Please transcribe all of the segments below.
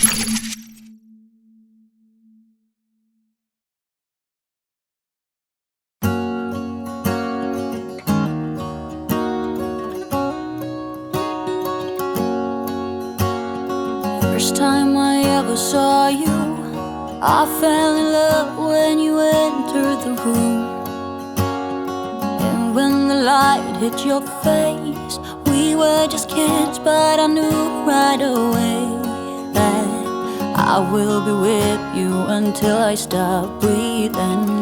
First time I ever saw you, I fell in love when you entered the room. And when the light hit your face, we were just kids, but I knew right away that I will be with you until I stop breathing.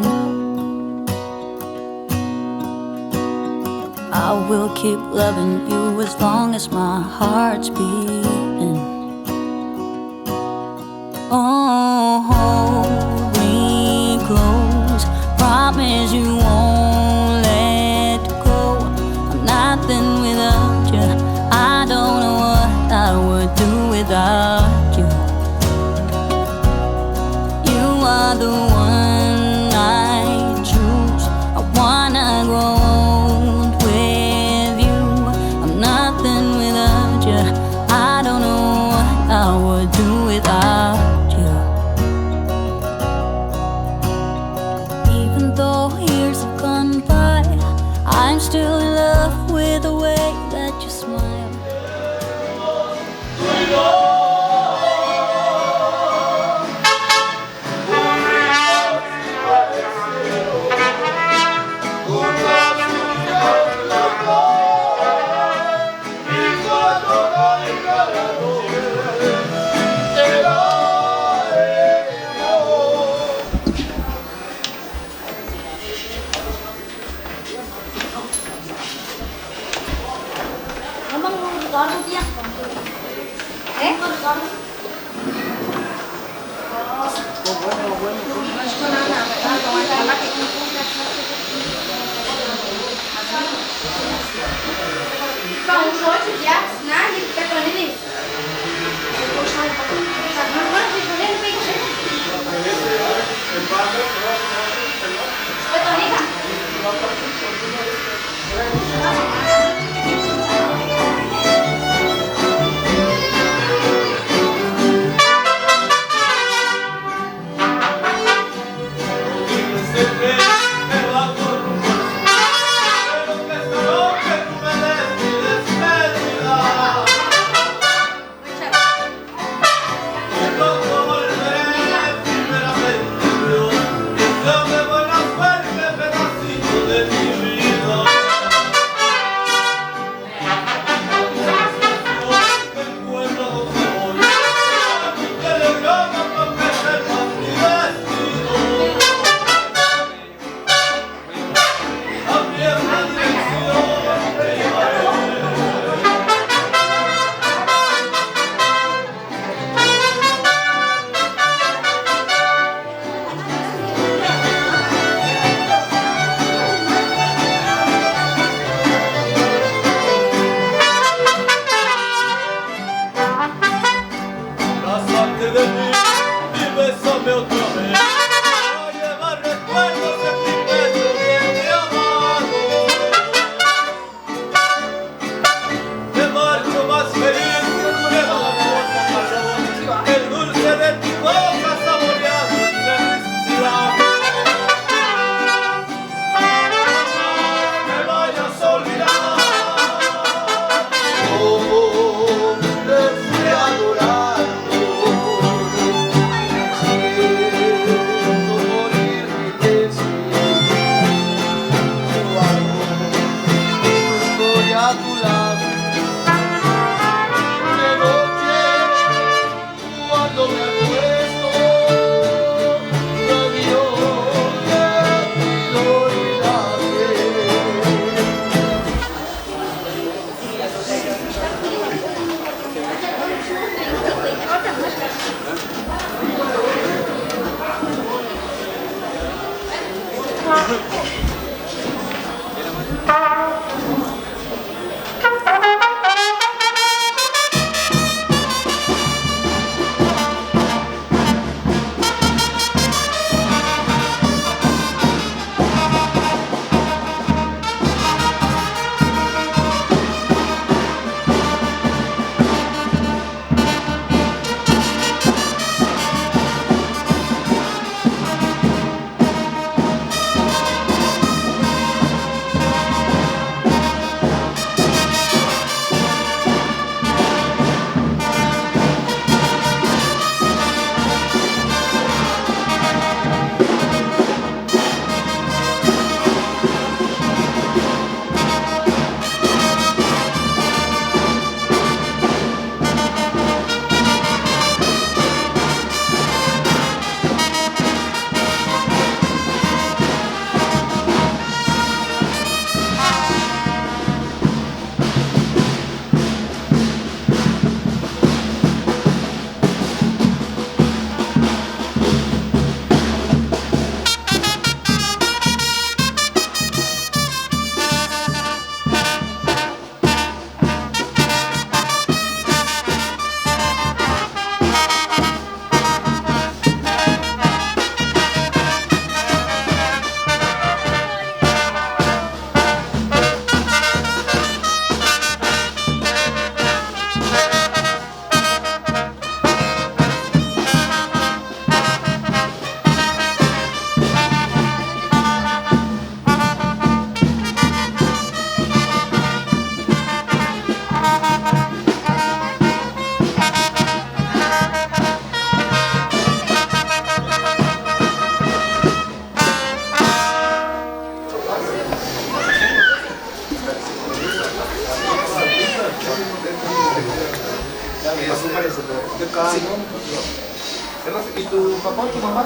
I will keep loving you as long as my heart's beating. Oh, hold me close, promise you won't let go. I'm nothing without you, I don't know what I would do without you. You are the one I choose, I wanna grow old with you. I'm nothing without you, I don't know what I would do without you. I'm still in love with the way that you smile. de cada Sí. año. ¿Y tu papá, tu mamá?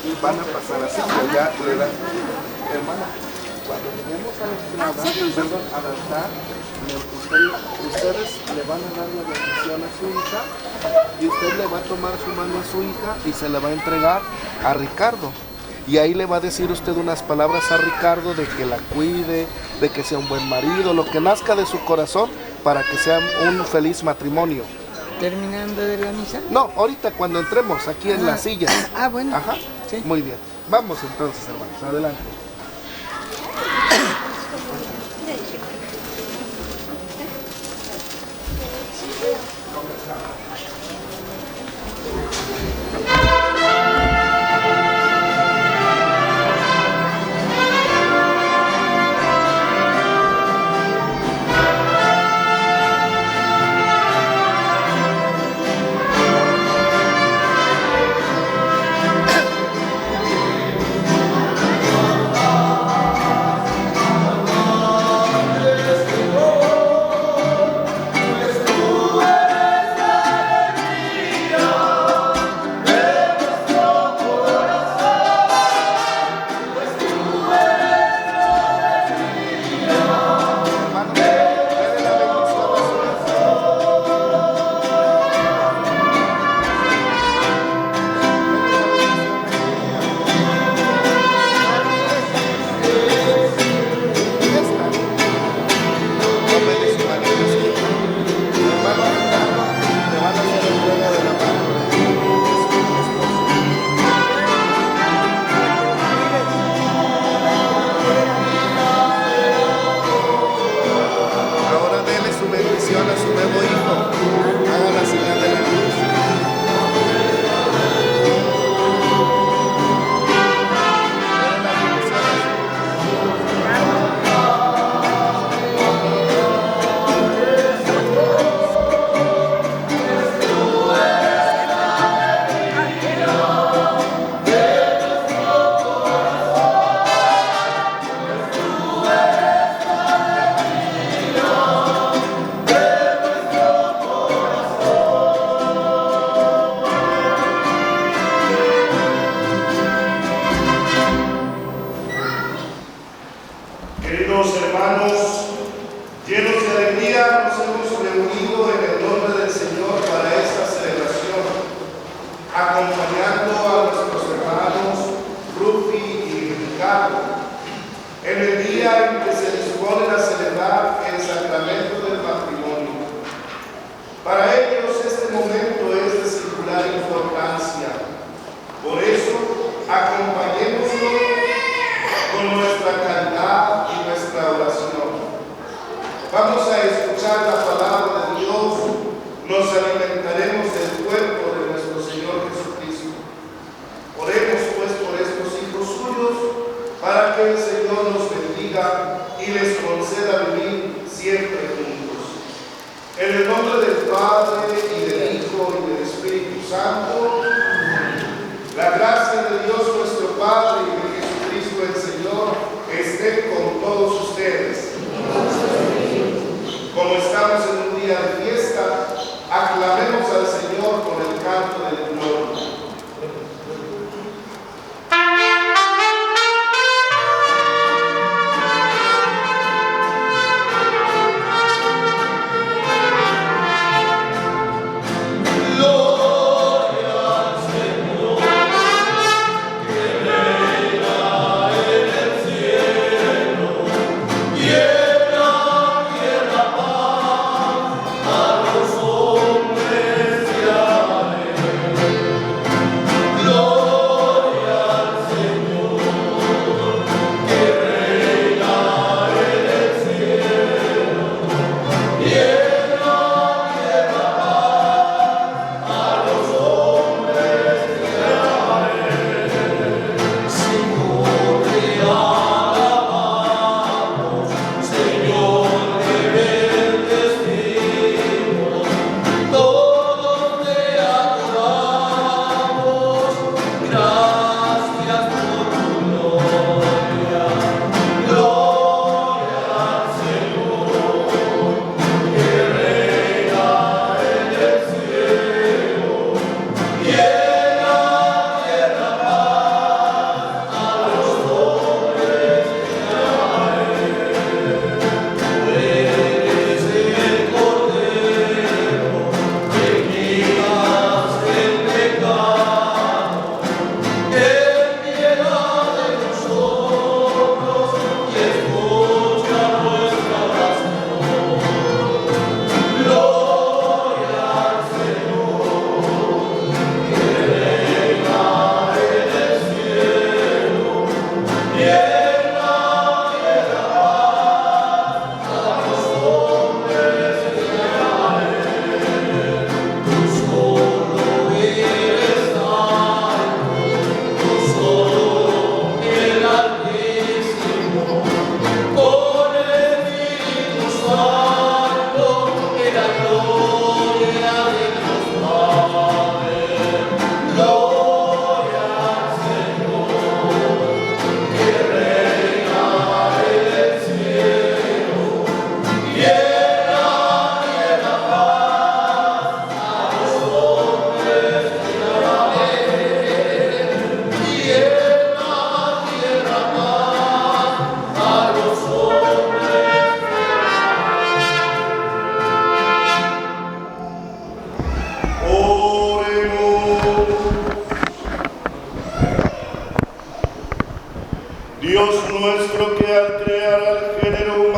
Y van a pasar así, que ya le dan, hermana, cuando lleguemos al altar, ustedes le van a dar la bendición a su hija y usted le va a tomar su mano a su hija y se la va a entregar a Ricardo. Y ahí le va a decir usted unas palabras a Ricardo de que la cuide, de que sea un buen marido, lo que nazca de su corazón para que sea un feliz matrimonio. ¿Terminando de la misa? No, ahorita cuando entremos aquí en las sillas. Ah, bueno. Ajá, Sí. muy bien. Vamos entonces, hermanos, adelante. Ahora dele su bendición a su nuevo hijo. Haga la señal de la cruz. Dele la bendición a su Queridos hermanos, llenos de alegría nos hemos reunido en el nombre del Señor para esta celebración, acompañando a nuestros hermanos Rufi y Ricardo en el día en que se disponen a celebrar el sacramento del matrimonio. Para ellos este momento es de singular importancia. Por eso, acompañémoslo con nuestra caridad y nuestra oración. Vamos a escuchar la palabra de Dios, nos alimentaremos del cuerpo de nuestro Señor Jesucristo. Oremos pues por estos hijos suyos, para que el Señor los bendiga y les conceda vivir siempre juntos. En el nombre del Padre, y del Hijo, y del Espíritu Santo, la gracia de Dios nuestro Padre y de Jesucristo el Señor esté con todos ustedes. Como estamos en un día de fiesta, aclamemos al Señor con el canto del gloria. Gloria al Señor, que reina en el cielo.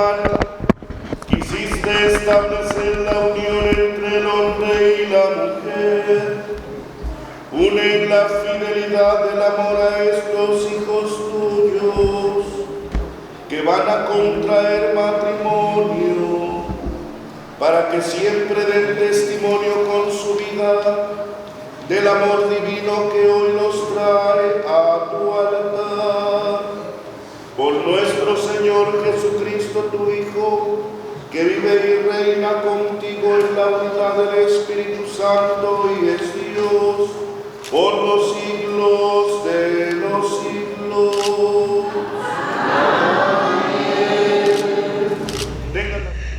humana, quisiste establecer la unión entre el hombre y la mujer. Une la fidelidad del amor a estos hijos tuyos, que van a contraer matrimonio, para que siempre den testimonio con su vida del amor divino que hoy los trae a tu altar. Por nuestro Señor Jesucristo, tu Hijo, que vive y reina contigo en la unidad del Espíritu Santo y es Dios, por los siglos de los siglos. Amén.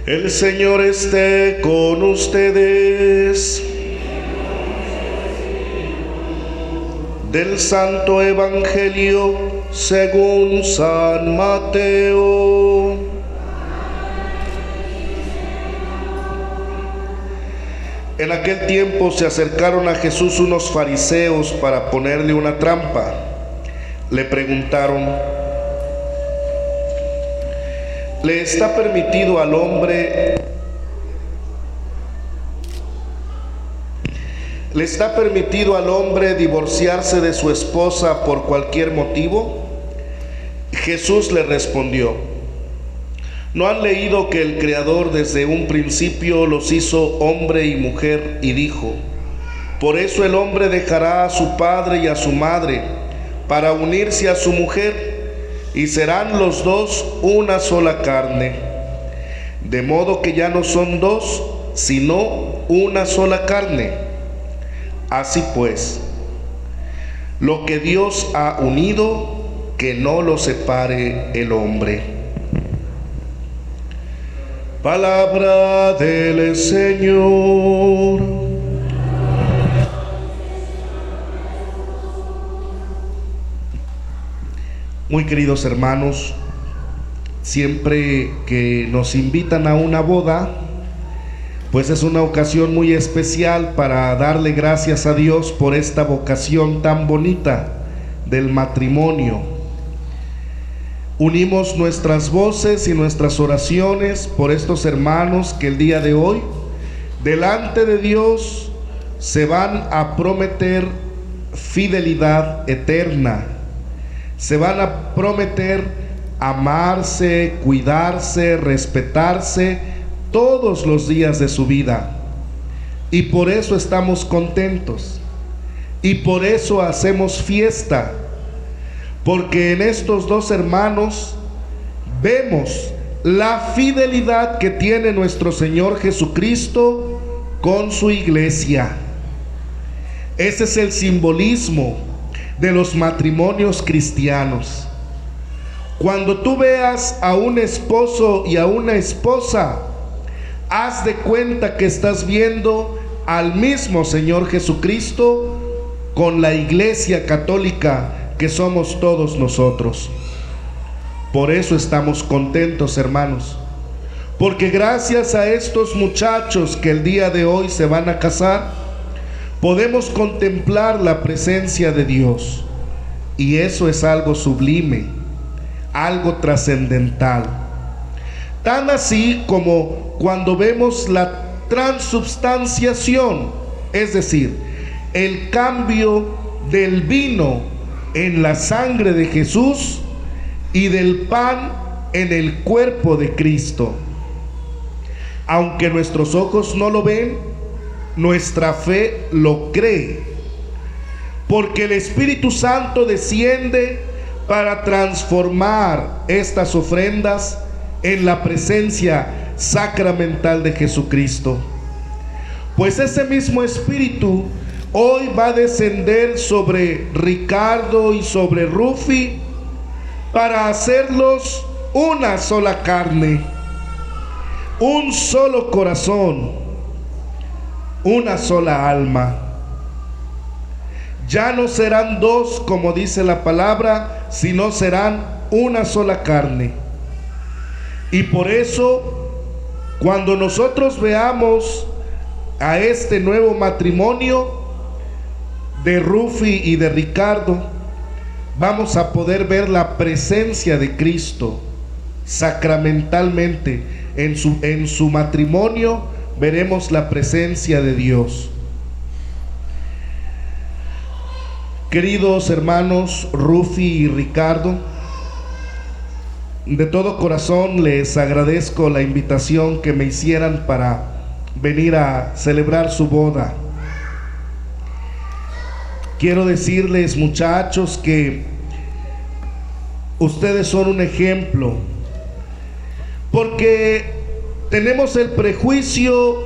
El Señor esté con ustedes. Del Santo Evangelio según San Mateo. En aquel tiempo se acercaron a Jesús unos fariseos para ponerle una trampa. Le preguntaron: ¿le está permitido al hombre divorciarse de su esposa por cualquier motivo? Jesús le respondió: ¿no han leído que el Creador desde un principio los hizo hombre y mujer? Y dijo: por eso el hombre dejará a su padre y a su madre para unirse a su mujer, y serán los dos una sola carne. De modo que ya no son dos, sino una sola carne. Así pues, lo que Dios ha unido, que no lo separe el hombre. Palabra del Señor. Muy queridos hermanos, siempre que nos invitan a una boda, pues es una ocasión muy especial para darle gracias a Dios por esta vocación tan bonita del matrimonio. Unimos nuestras voces y nuestras oraciones por estos hermanos que el día de hoy, delante de Dios, se van a prometer fidelidad eterna. Se van a prometer amarse, cuidarse, respetarse todos los días de su vida. Y por eso estamos contentos. Y por eso hacemos fiesta. Porque en estos dos hermanos vemos la fidelidad que tiene nuestro Señor Jesucristo con su iglesia. Ese es el simbolismo de los matrimonios cristianos. Cuando tú veas a un esposo y a una esposa, haz de cuenta que estás viendo al mismo Señor Jesucristo con la iglesia católica que somos todos nosotros. Por eso estamos contentos, hermanos, porque gracias a estos muchachos que el día de hoy se van a casar, podemos contemplar la presencia de Dios, y eso es algo sublime, algo trascendental. Tan así como cuando vemos la transubstanciación, es decir, el cambio del vino en la sangre de Jesús y del pan en el cuerpo de Cristo. Aunque nuestros ojos no lo ven, nuestra fe lo cree, porque el Espíritu Santo desciende para transformar estas ofrendas en la presencia sacramental de Jesucristo. Pues ese mismo Espíritu hoy va a descender sobre Ricardo y sobre Rufi para hacerlos una sola carne, un solo corazón, una sola alma. Ya no serán dos, como dice la palabra, sino serán una sola carne. Y por eso, cuando nosotros veamos a este nuevo matrimonio de Rufi y de Ricardo, vamos a poder ver la presencia de Cristo sacramentalmente, en su matrimonio, veremos la presencia de Dios. Queridos hermanos Rufi y Ricardo, de todo corazón les agradezco la invitación que me hicieran para venir a celebrar su boda. Quiero decirles, muchachos, que ustedes son un ejemplo, porque tenemos el prejuicio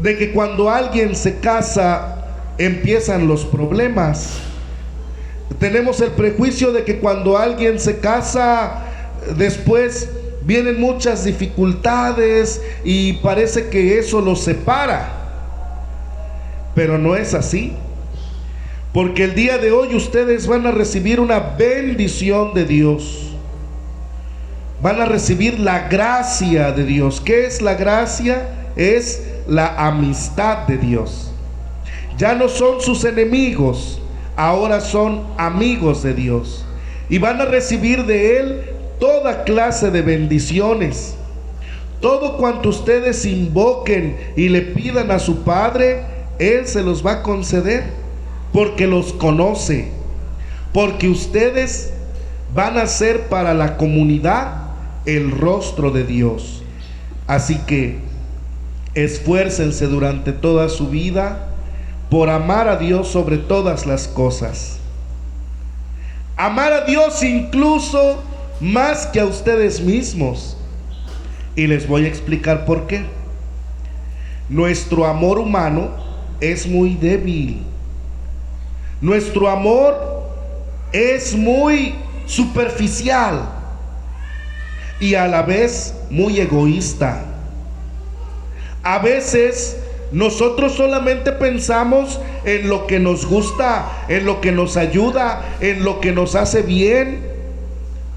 de que cuando alguien se casa empiezan los problemas. Tenemos el prejuicio de que cuando alguien se casa, después vienen muchas dificultades y parece que eso los separa. Pero no es así, porque el día de hoy ustedes van a recibir una bendición de Dios. Van a recibir la gracia de Dios. ¿Qué es la gracia? Es la amistad de Dios. Ya no son sus enemigos, ahora son amigos de Dios. Y van a recibir de Él toda clase de bendiciones. Todo cuanto ustedes invoquen y le pidan a su Padre, Él se los va a conceder, porque los conoce, porque ustedes van a ser para la comunidad el rostro de Dios. Así que esfuércense durante toda su vida por amar a Dios sobre todas las cosas. Amar a Dios incluso más que a ustedes mismos. Y les voy a explicar por qué. Nuestro amor humano es muy débil. Nuestro amor es muy superficial y a la vez muy egoísta. A veces nosotros solamente pensamos en lo que nos gusta, en lo que nos ayuda, en lo que nos hace bien,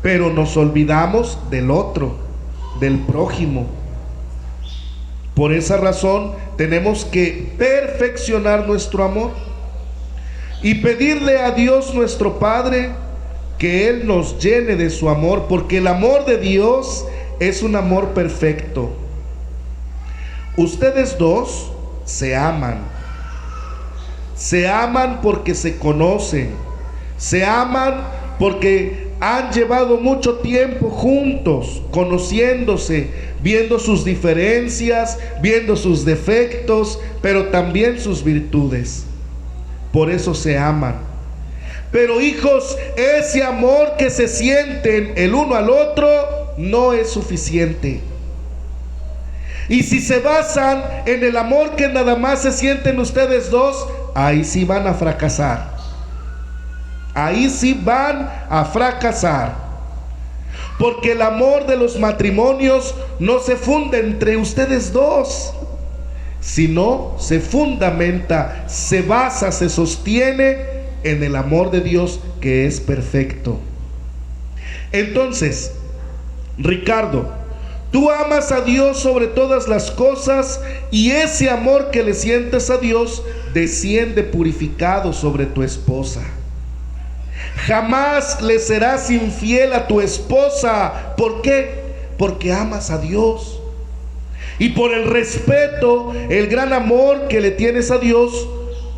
pero nos olvidamos del otro, del prójimo. Por esa razón tenemos que perfeccionar nuestro amor y pedirle a Dios nuestro Padre que Él nos llene de su amor, porque el amor de Dios es un amor perfecto. Ustedes dos se aman porque se conocen, se aman porque han llevado mucho tiempo juntos, conociéndose, viendo sus diferencias, viendo sus defectos, pero también sus virtudes. Por eso se aman. Pero hijos, ese amor que se sienten el uno al otro no es suficiente. Y si se basan en el amor que nada más se sienten ustedes dos, ahí sí van a fracasar. Ahí sí van a fracasar. Porque el amor de los matrimonios no se funda entre ustedes dos, sino se fundamenta, se basa, se sostiene en el amor de Dios, que es perfecto. Entonces, Ricardo, tú amas a Dios sobre todas las cosas, y ese amor que le sientes a Dios desciende purificado sobre tu esposa. Jamás le serás infiel a tu esposa. ¿Por qué? Porque amas a Dios. Y por el respeto, el gran amor que le tienes a Dios,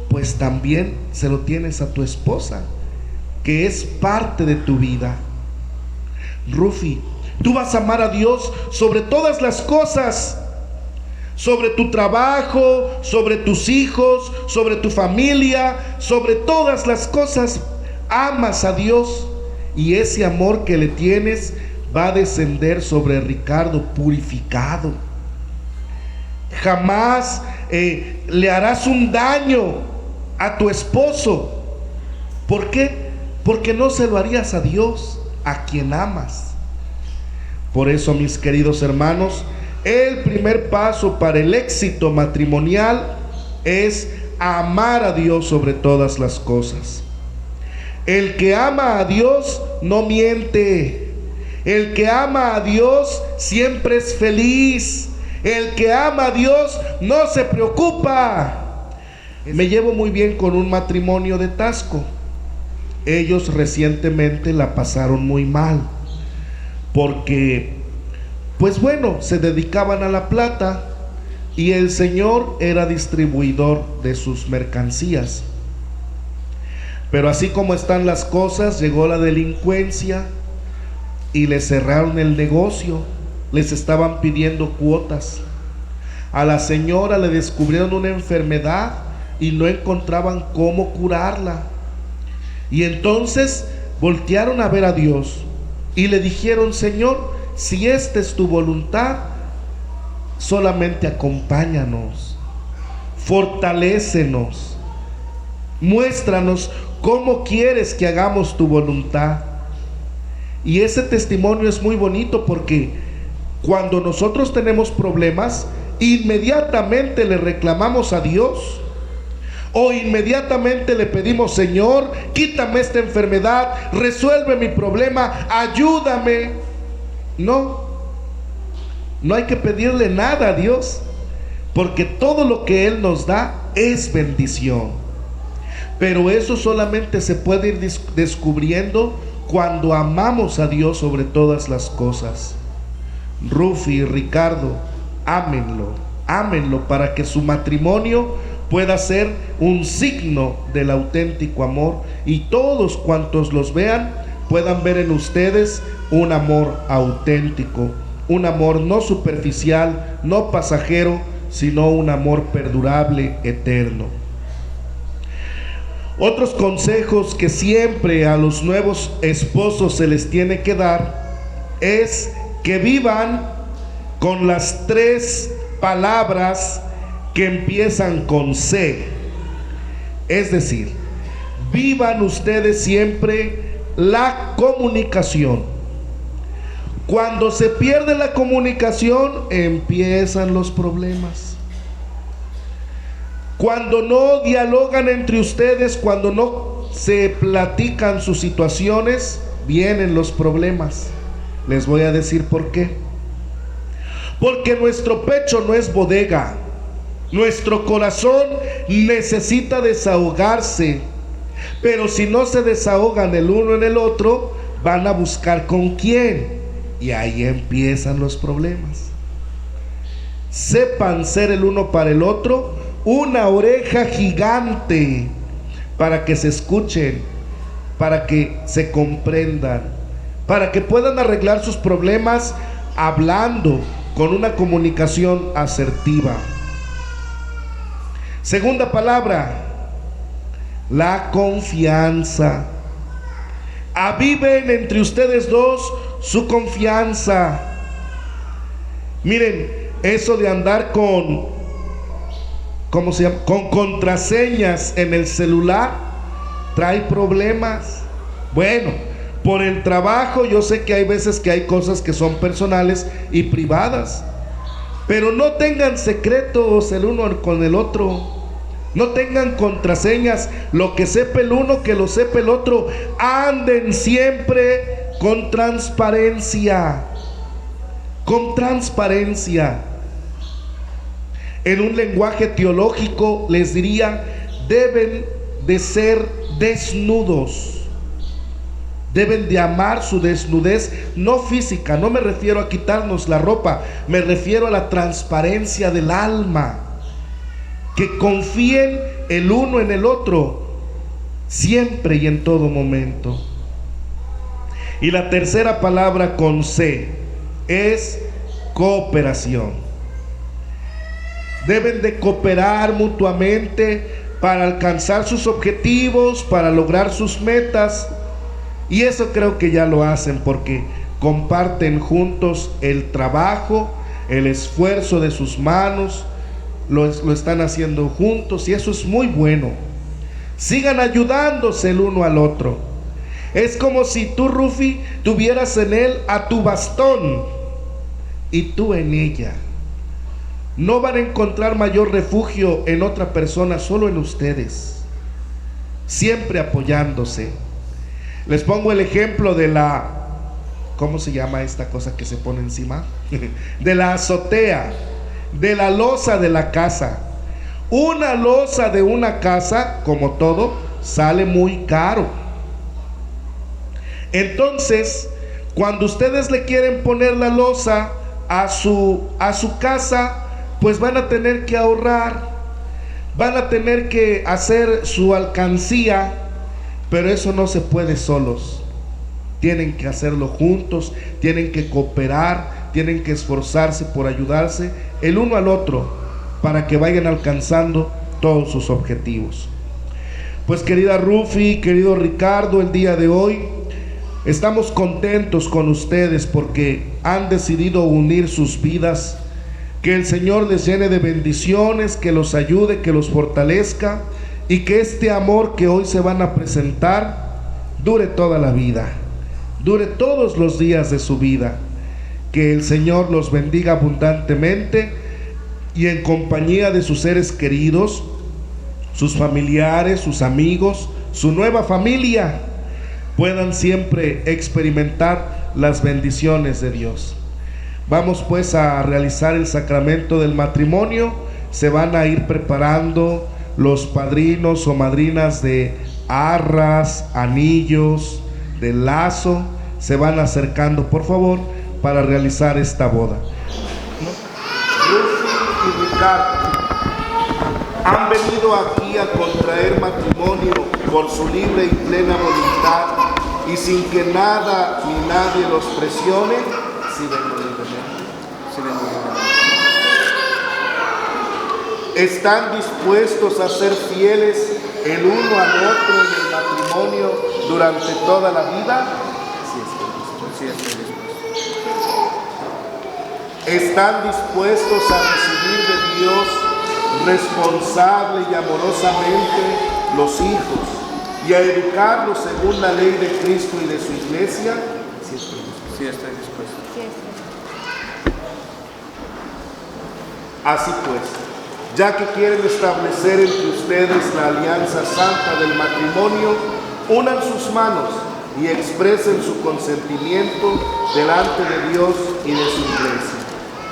pues también se lo tienes a tu esposa, que es parte de tu vida. Rufi, tú vas a amar a Dios sobre todas las cosas, sobre tu trabajo, sobre tus hijos, sobre tu familia, sobre todas las cosas. Amas a Dios, y ese amor que le tienes va a descender sobre Ricardo purificado. Jamás le harás un daño a tu esposo. ¿Por qué? Porque no se lo harías a Dios, a quien amas. Por eso, mis queridos hermanos, el primer paso para el éxito matrimonial es amar a Dios sobre todas las cosas. El que ama a Dios no miente. El que ama a Dios siempre es feliz. El que ama a Dios no se preocupa. Me llevo muy bien con un matrimonio de Tasco. Ellos recientemente la pasaron muy mal, porque pues bueno, se dedicaban a la plata y el señor era distribuidor de sus mercancías. Pero así como están las cosas, llegó la delincuencia y les cerraron el negocio, les estaban pidiendo cuotas. A la señora le descubrieron una enfermedad y no encontraban cómo curarla. Y entonces voltearon a ver a Dios y le dijeron: Señor, si esta es tu voluntad, solamente acompáñanos, fortalécenos, muéstranos cómo quieres que hagamos tu voluntad. Y ese testimonio es muy bonito, porque cuando nosotros tenemos problemas, inmediatamente le reclamamos a Dios, o inmediatamente le pedimos: Señor, quítame esta enfermedad, resuelve mi problema, ayúdame. No hay que pedirle nada a Dios, porque todo lo que Él nos da es bendición. Pero eso solamente se puede ir descubriendo cuando amamos a Dios sobre todas las cosas. Rufi y Ricardo, ámenlo para que su matrimonio pueda ser un signo del auténtico amor, y todos cuantos los vean puedan ver en ustedes un amor auténtico, un amor no superficial, no pasajero, sino un amor perdurable, eterno. Otros consejos que siempre a los nuevos esposos se les tiene que dar es que vivan con las 3 palabras que empiezan con C. Es decir, vivan ustedes siempre la comunicación. Cuando se pierde la comunicación, empiezan los problemas. Cuando no dialogan entre ustedes, cuando no se platican sus situaciones, vienen los problemas. Les voy a decir por qué. Porque nuestro pecho no es bodega. Nuestro corazón necesita desahogarse. Pero si no se desahogan el uno en el otro, van a buscar con quién. Y ahí empiezan los problemas. Sepan ser el uno para el otro una oreja gigante, para que se escuchen, para que se comprendan, para que puedan arreglar sus problemas hablando, con una comunicación asertiva. Segunda palabra, la confianza. Aviven entre ustedes dos su confianza. Miren, eso de andar con contraseñas en el celular trae problemas. Bueno, por el trabajo yo sé que hay veces que hay cosas que son personales y privadas, pero no tengan secretos el uno con el otro. No tengan contraseñas. Lo que sepa el uno, que lo sepa el otro. Anden siempre con transparencia. Con transparencia. En un lenguaje teológico les diría: deben de ser desnudos. Deben de amar su desnudez, no física. No me refiero a quitarnos la ropa, me refiero a la transparencia del alma. Que confíen el uno en el otro, siempre y en todo momento. Y la tercera palabra con C es cooperación. Deben de cooperar mutuamente para alcanzar sus objetivos, para lograr sus metas. Y eso creo que ya lo hacen, porque comparten juntos el trabajo, el esfuerzo de sus manos, lo están haciendo juntos, y eso es muy bueno. Sigan ayudándose el uno al otro. Es como si tú, Rufi, tuvieras en él a tu bastón y tú en ella. No van a encontrar mayor refugio en otra persona, solo en ustedes, siempre apoyándose. Les pongo el ejemplo de la, ¿cómo se llama esta cosa que se pone encima? De la azotea, de la losa de la casa. Una losa de una casa, como todo, sale muy caro. Entonces, cuando ustedes le quieren poner la losa a su casa, pues van a tener que ahorrar, van a tener que hacer su alcancía, pero eso no se puede solos. Tienen que hacerlo juntos, tienen que cooperar, tienen que esforzarse por ayudarse el uno al otro para que vayan alcanzando todos sus objetivos. Pues querida Rufi, querido Ricardo, el día de hoy estamos contentos con ustedes porque han decidido unir sus vidas. Que el Señor les llene de bendiciones, que los ayude, que los fortalezca y que este amor que hoy se van a presentar dure toda la vida, dure todos los días de su vida. Que el Señor los bendiga abundantemente y en compañía de sus seres queridos, sus familiares, sus amigos, su nueva familia, puedan siempre experimentar las bendiciones de Dios. Vamos pues a realizar el sacramento del matrimonio. Se van a ir preparando los padrinos o madrinas de arras, anillos, de lazo. Se van acercando, por favor, para realizar esta boda. Rufi y Ricardo han venido aquí a contraer matrimonio por su libre y plena voluntad y sin que nada ni nadie los presione. Sí, vengo libremente. ¿Están dispuestos a ser fieles el uno al otro en el matrimonio durante toda la vida? Sí, estoy dispuesto. ¿Están dispuestos a recibir de Dios responsable y amorosamente los hijos y a educarlos según la ley de Cristo y de su iglesia? Sí, estoy dispuesto. Así pues, ya que quieren establecer entre ustedes la alianza santa del matrimonio, unan sus manos y expresen su consentimiento delante de Dios y de su iglesia.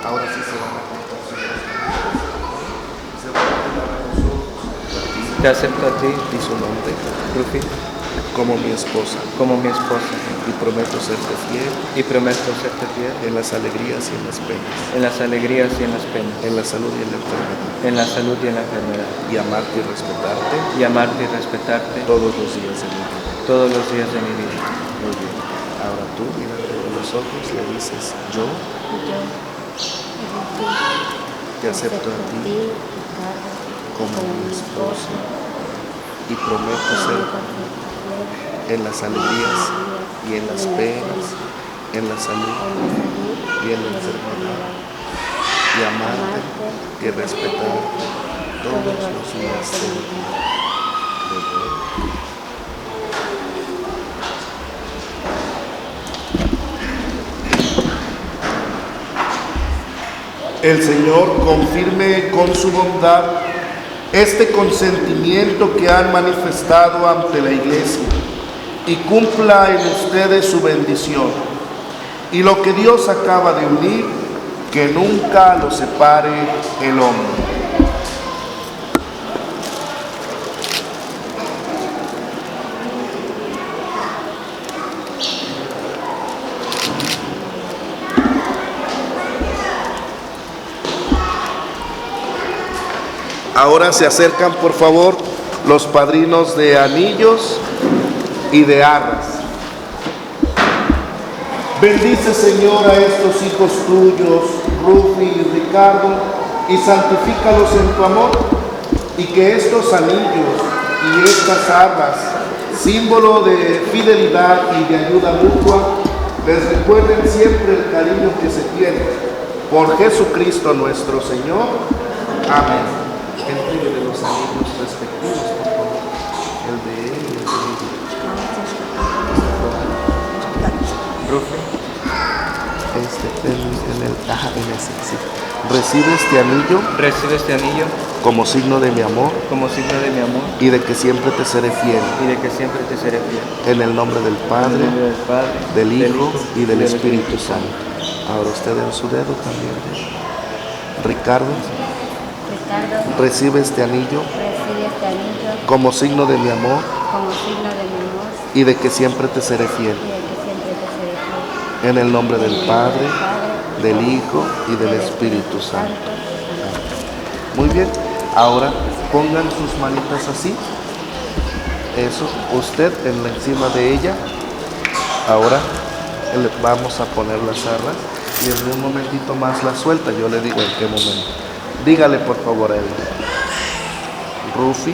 Ahora sí se van a contar sus se van a contar a nosotros. Te acepto a ti Y su nombre, Rufi, como mi esposa, como mi esposa y prometo serte fiel y prometo serte fiel en las alegrías y en las penas, en las alegrías y en las penas, en la salud y en la enfermedad, en la salud y en la enfermedad, y amarte y respetarte y amarte y respetarte todos los días de mi vida. todos los días de mi vida. Muy bien. Ahora tú, mirando en los ojos, le dices: yo te acepto a ti como mi esposa y prometo ser en las alegrías y en las penas, en la salud y en la enfermedad, y amarte y respetarte todos los días de mi vida. Muy bien. El Señor confirme con su bondad este consentimiento que han manifestado ante la Iglesia y cumpla en ustedes su bendición. Y lo que Dios acaba de unir, que nunca lo separe el hombre. Ahora se acercan, por favor, los padrinos de anillos y de arras. Bendice, Señor, a estos hijos tuyos, Rufi y Ricardo, y santifícalos en tu amor, y que estos anillos y estas arras, símbolo de fidelidad y de ayuda mutua, les recuerden siempre el cariño que se tiene. Por Jesucristo nuestro Señor. Amén. Entregue de los anillos respectivos, por favor. El de él y el de ella. Rufi, En ese, sí. Recibe este anillo recibe este anillo como signo de mi amor como signo de mi amor y de que siempre te seré fiel. y de que siempre te seré fiel. En el nombre del En el Padre, nombre del Padre, del Hijo y del Espíritu Santo. Ahora usted en su dedo también. Ricardo, recibe este anillo Recibe este anillo como signo de mi amor como signo de mi amor y de que siempre te seré fiel. y de que siempre te seré fiel. En el nombre del Padre, del Hijo y del Espíritu Santo. Muy bien, ahora pongan sus manitas así. Eso, usted encima de ella. Ahora vamos a poner las arras y en un momentito más la suelta. Yo le digo en qué momento. Dígale por favor a él. Rufi,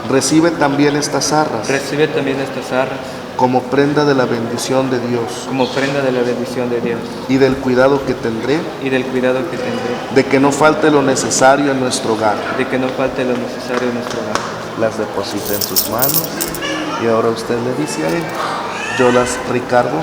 recibe también estas arras recibe también estas arras como prenda de la bendición de Dios como prenda de la bendición de Dios y del cuidado que tendré y del cuidado que tendré de que no falte lo necesario en nuestro hogar. de que no falte lo necesario en nuestro hogar. Las deposita en sus manos y ahora usted le dice a él, Ricardo,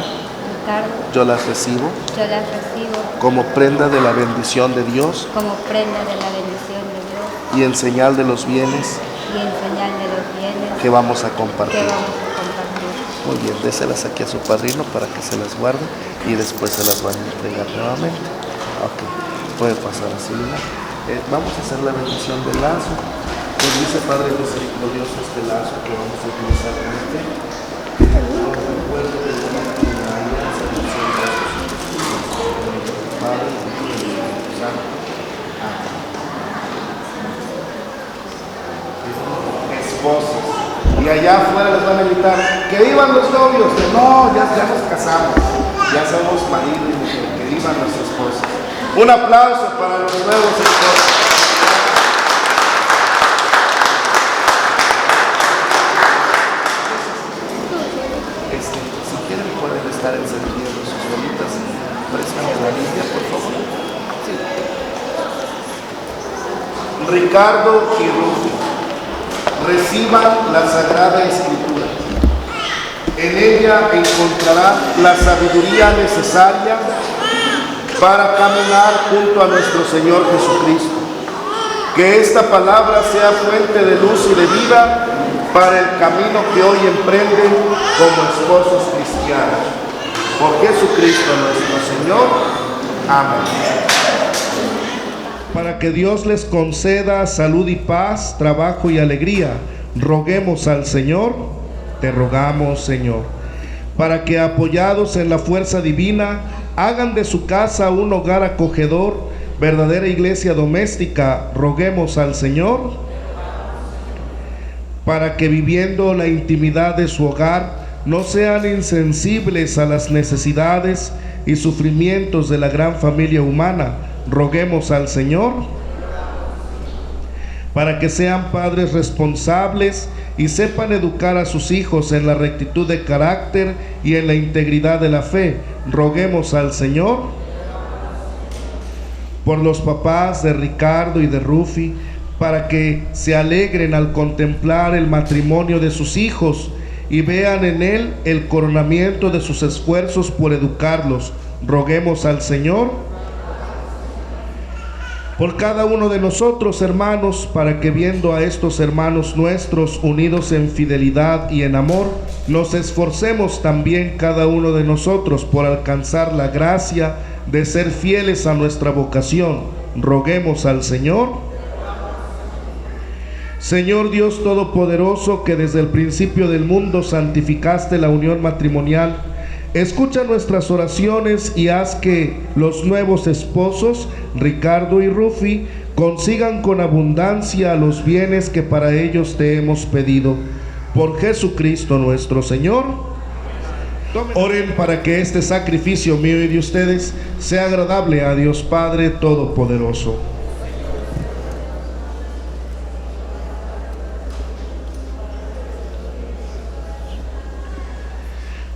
yo las recibo yo las recibo como prenda de la bendición de Dios como prenda de la bendición de Dios y en señal de los bienes y en señal de los bienes que vamos a que compartir. vamos a compartir. Muy bien, déselas aquí a su padrino para que se las guarde y después se las van a entregar nuevamente. Ok, puede pasar así. Vamos a hacer la bendición del lazo. Nos dice Padre misericordioso este lazo que vamos a utilizar con este. Los recuerdos de la alianza de los Padre, Hijo y Espíritu Santo. Amén. Esposos. Y allá afuera les van a gritar, que vivan los novios. No, ya nos casamos, ya somos marido y mujer, que vivan los esposos. Un aplauso para los nuevos esposos. Si quieren pueden estar encendiendo sus velitas. Préstame la Biblia, por favor. Sí. Ricardo y Rufi, reciban la Sagrada Escritura. En ella encontrarán la sabiduría necesaria para caminar junto a nuestro Señor Jesucristo. Que esta palabra sea fuente de luz y de vida para el camino que hoy emprenden como esposos cristianos. Por Jesucristo nuestro Señor. Amén. Para que Dios les conceda salud y paz, trabajo y alegría, roguemos al Señor, te rogamos, Señor. Para que apoyados en la fuerza divina, hagan de su casa un hogar acogedor, verdadera iglesia doméstica, roguemos al Señor. Para que viviendo la intimidad de su hogar, no sean insensibles a las necesidades y sufrimientos de la gran familia humana, roguemos al Señor. Para que sean padres responsables y sepan educar a sus hijos en la rectitud de carácter y en la integridad de la fe, roguemos al Señor. Por los papás de Ricardo y de Rufi, para que se alegren al contemplar el matrimonio de sus hijos y vean en él el coronamiento de sus esfuerzos por educarlos, roguemos al Señor. Por cada uno de nosotros, hermanos, para que viendo a estos hermanos nuestros unidos en fidelidad y en amor, nos esforcemos también cada uno de nosotros por alcanzar la gracia de ser fieles a nuestra vocación, roguemos al Señor. Señor Dios Todopoderoso, que desde el principio del mundo santificaste la unión matrimonial, escucha nuestras oraciones y haz que los nuevos esposos, Ricardo y Rufi, consigan con abundancia los bienes que para ellos te hemos pedido. Por Jesucristo nuestro Señor. Oren para que este sacrificio mío y de ustedes sea agradable a Dios Padre Todopoderoso.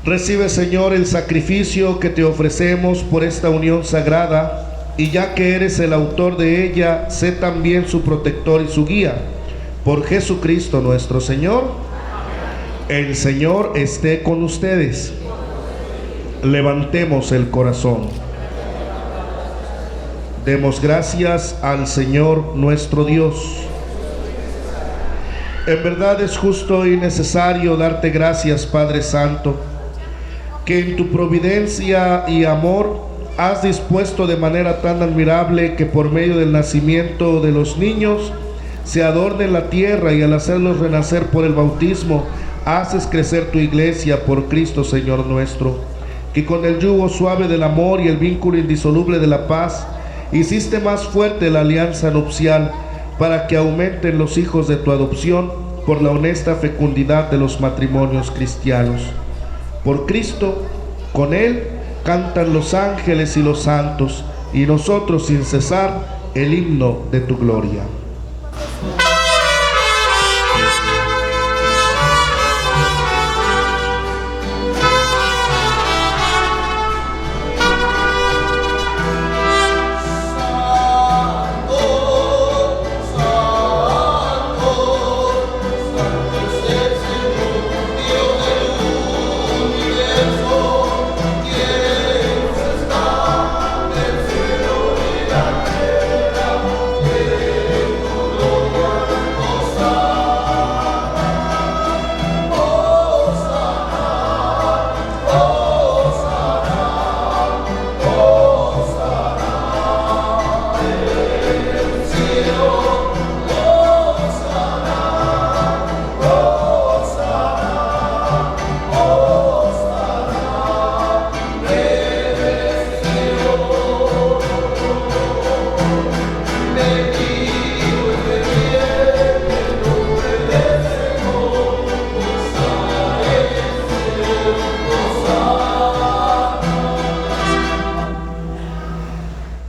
Recibe, Señor, el sacrificio que te ofrecemos por esta unión sagrada, y ya que eres el autor de ella, sé también su protector y su guía. Por Jesucristo nuestro Señor. El Señor esté con ustedes. Levantemos el corazón. Demos gracias al Señor nuestro Dios. En verdad es justo y necesario darte gracias, Padre Santo, que en tu providencia y amor has dispuesto de manera tan admirable que por medio del nacimiento de los niños se adorne la tierra, y al hacerlos renacer por el bautismo haces crecer tu iglesia por Cristo Señor nuestro. que con el yugo suave del amor y el vínculo indisoluble de la paz, hiciste más fuerte la alianza nupcial, para que aumenten los hijos de tu adopción por la honesta fecundidad de los matrimonios cristianos. Por Cristo, con Él, cantan los ángeles y los santos, y nosotros sin cesar el himno de tu gloria.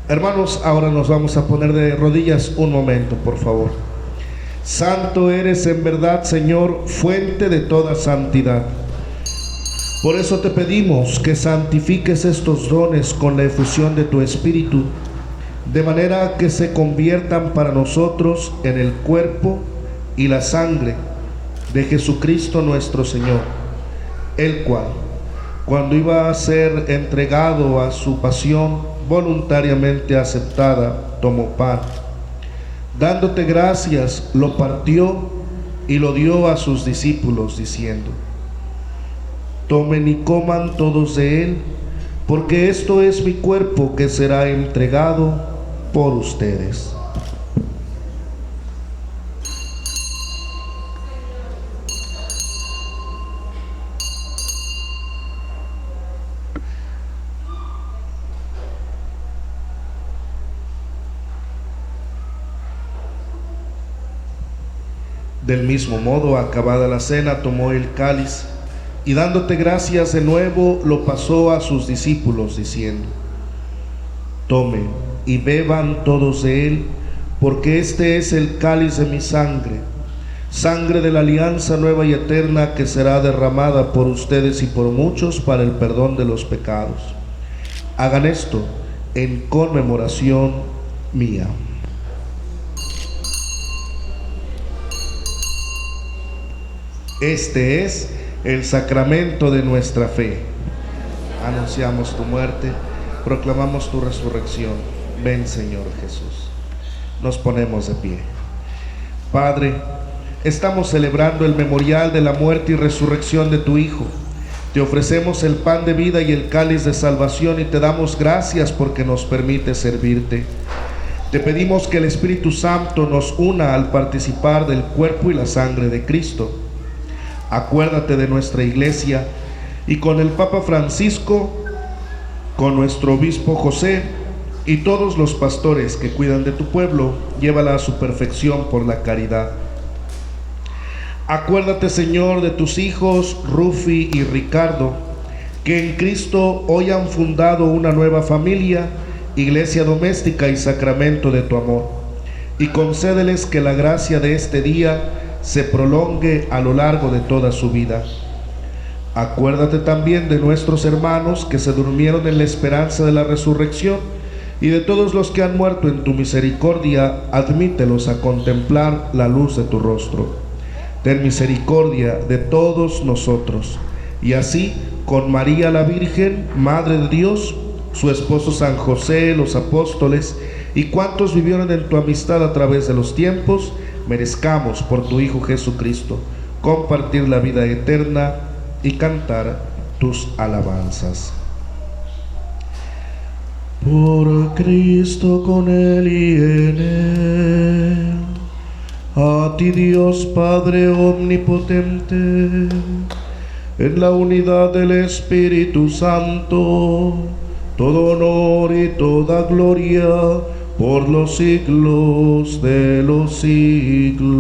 Hermanos, ahora nos vamos a poner de rodillas un momento, por favor. Santo eres en verdad, Señor, fuente de toda santidad. Por eso te pedimos que santifiques estos dones con la efusión de tu Espíritu, de manera que se conviertan para nosotros en el cuerpo y la sangre de Jesucristo nuestro Señor, el cual, cuando iba a ser entregado a su pasión voluntariamente aceptada, tomó pan. Dándote gracias, lo partió y lo dio a sus discípulos, diciendo: tomen y coman todos de él, porque esto es mi cuerpo que será entregado por ustedes. Del mismo modo, acabada la cena, tomó el cáliz y dándote gracias de nuevo, lo pasó a sus discípulos, diciendo: tomen y beban todos de él, porque este es el cáliz de mi sangre, sangre de la alianza nueva y eterna, que será derramada por ustedes y por muchos para el perdón de los pecados. Hagan esto en conmemoración mía. Este es el sacramento de nuestra fe. Anunciamos tu muerte, proclamamos tu resurrección. Ven, Señor Jesús. Nos ponemos de pie. Padre, estamos celebrando el memorial de la muerte y resurrección de tu Hijo. Te ofrecemos el pan de vida y el cáliz de salvación y te damos gracias porque nos permite servirte. Te pedimos que el Espíritu Santo nos una al participar del cuerpo y la sangre de Cristo. Acuérdate de nuestra iglesia y con el Papa Francisco, con nuestro obispo José y todos los pastores que cuidan de tu pueblo, llévala a su perfección por la caridad. Acuérdate, Señor, de tus hijos Rufi y Ricardo, que en Cristo hoy han fundado una nueva familia, iglesia doméstica y sacramento de tu amor, y concédeles que la gracia de este día se prolongue a lo largo de toda su vida. Acuérdate también de nuestros hermanos que se durmieron en la esperanza de la resurrección, y de todos los que han muerto en tu misericordia, admítelos a contemplar la luz de tu rostro. Ten misericordia de todos nosotros, y así, con María la Virgen, Madre de Dios, su esposo San José, los apóstoles, y cuantos vivieron en tu amistad a través de los tiempos, merezcamos por tu Hijo Jesucristo compartir la vida eterna y cantar tus alabanzas. Por Cristo, con Él y en Él, a ti Dios Padre omnipotente, en la unidad del Espíritu Santo, todo honor y toda gloria por los siglos de los siglos.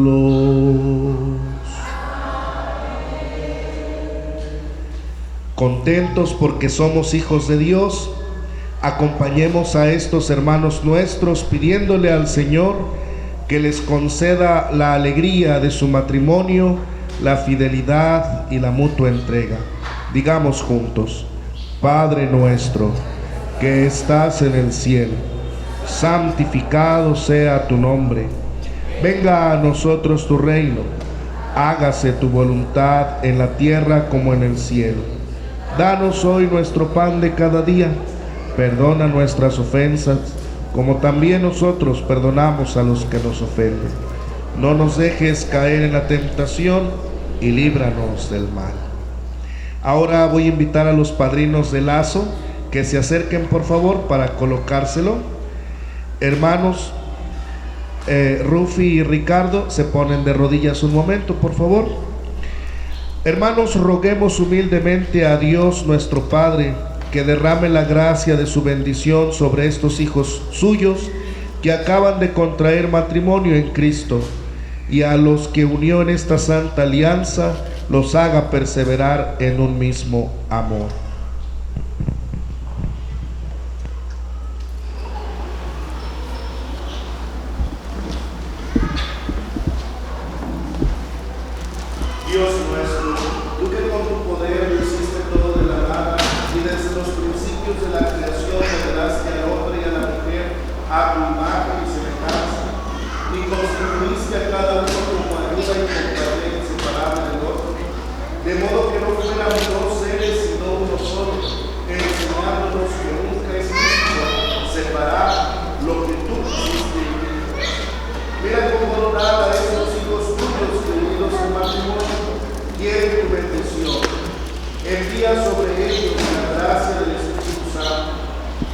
Contentos porque somos hijos de Dios, acompañemos a estos hermanos nuestros pidiéndole al Señor que les conceda la alegría de su matrimonio, la fidelidad y la mutua entrega. Digamos juntos: Padre nuestro, que estás en el cielo, santificado sea tu nombre. Venga a nosotros tu reino. Hágase tu voluntad en la tierra como en el cielo. Danos hoy nuestro pan de cada día. Perdona nuestras ofensas, como también nosotros perdonamos a los que nos ofenden. No nos dejes caer en la tentación y líbranos del mal. Ahora voy a invitar a los padrinos de lazo que se acerquen por favor para colocárselo. Hermanos, Rufi y Ricardo se ponen de rodillas un momento, por favor. Hermanos, roguemos humildemente a Dios nuestro Padre que derrame la gracia de su bendición sobre estos hijos suyos que acaban de contraer matrimonio en Cristo, y a los que unió en esta santa alianza los haga perseverar en un mismo amor. Dios nuestro, tú que con tu poder lo hiciste todo de la nada y desde los principios de la creación modelaste al hombre y a la mujer a tu imagen y semejanza, y constituiste a cada uno como ayuda y compañía inseparable del otro, de modo que no fuéramos dos seres sino uno solo, enseñándonos que nunca es justo separar lo que tú hiciste en mí. Mira cómo no nada a esos hijos tuyos que unidos en matrimonio quieren tu bendición. Envía sobre ellos la gracia del Espíritu Santo,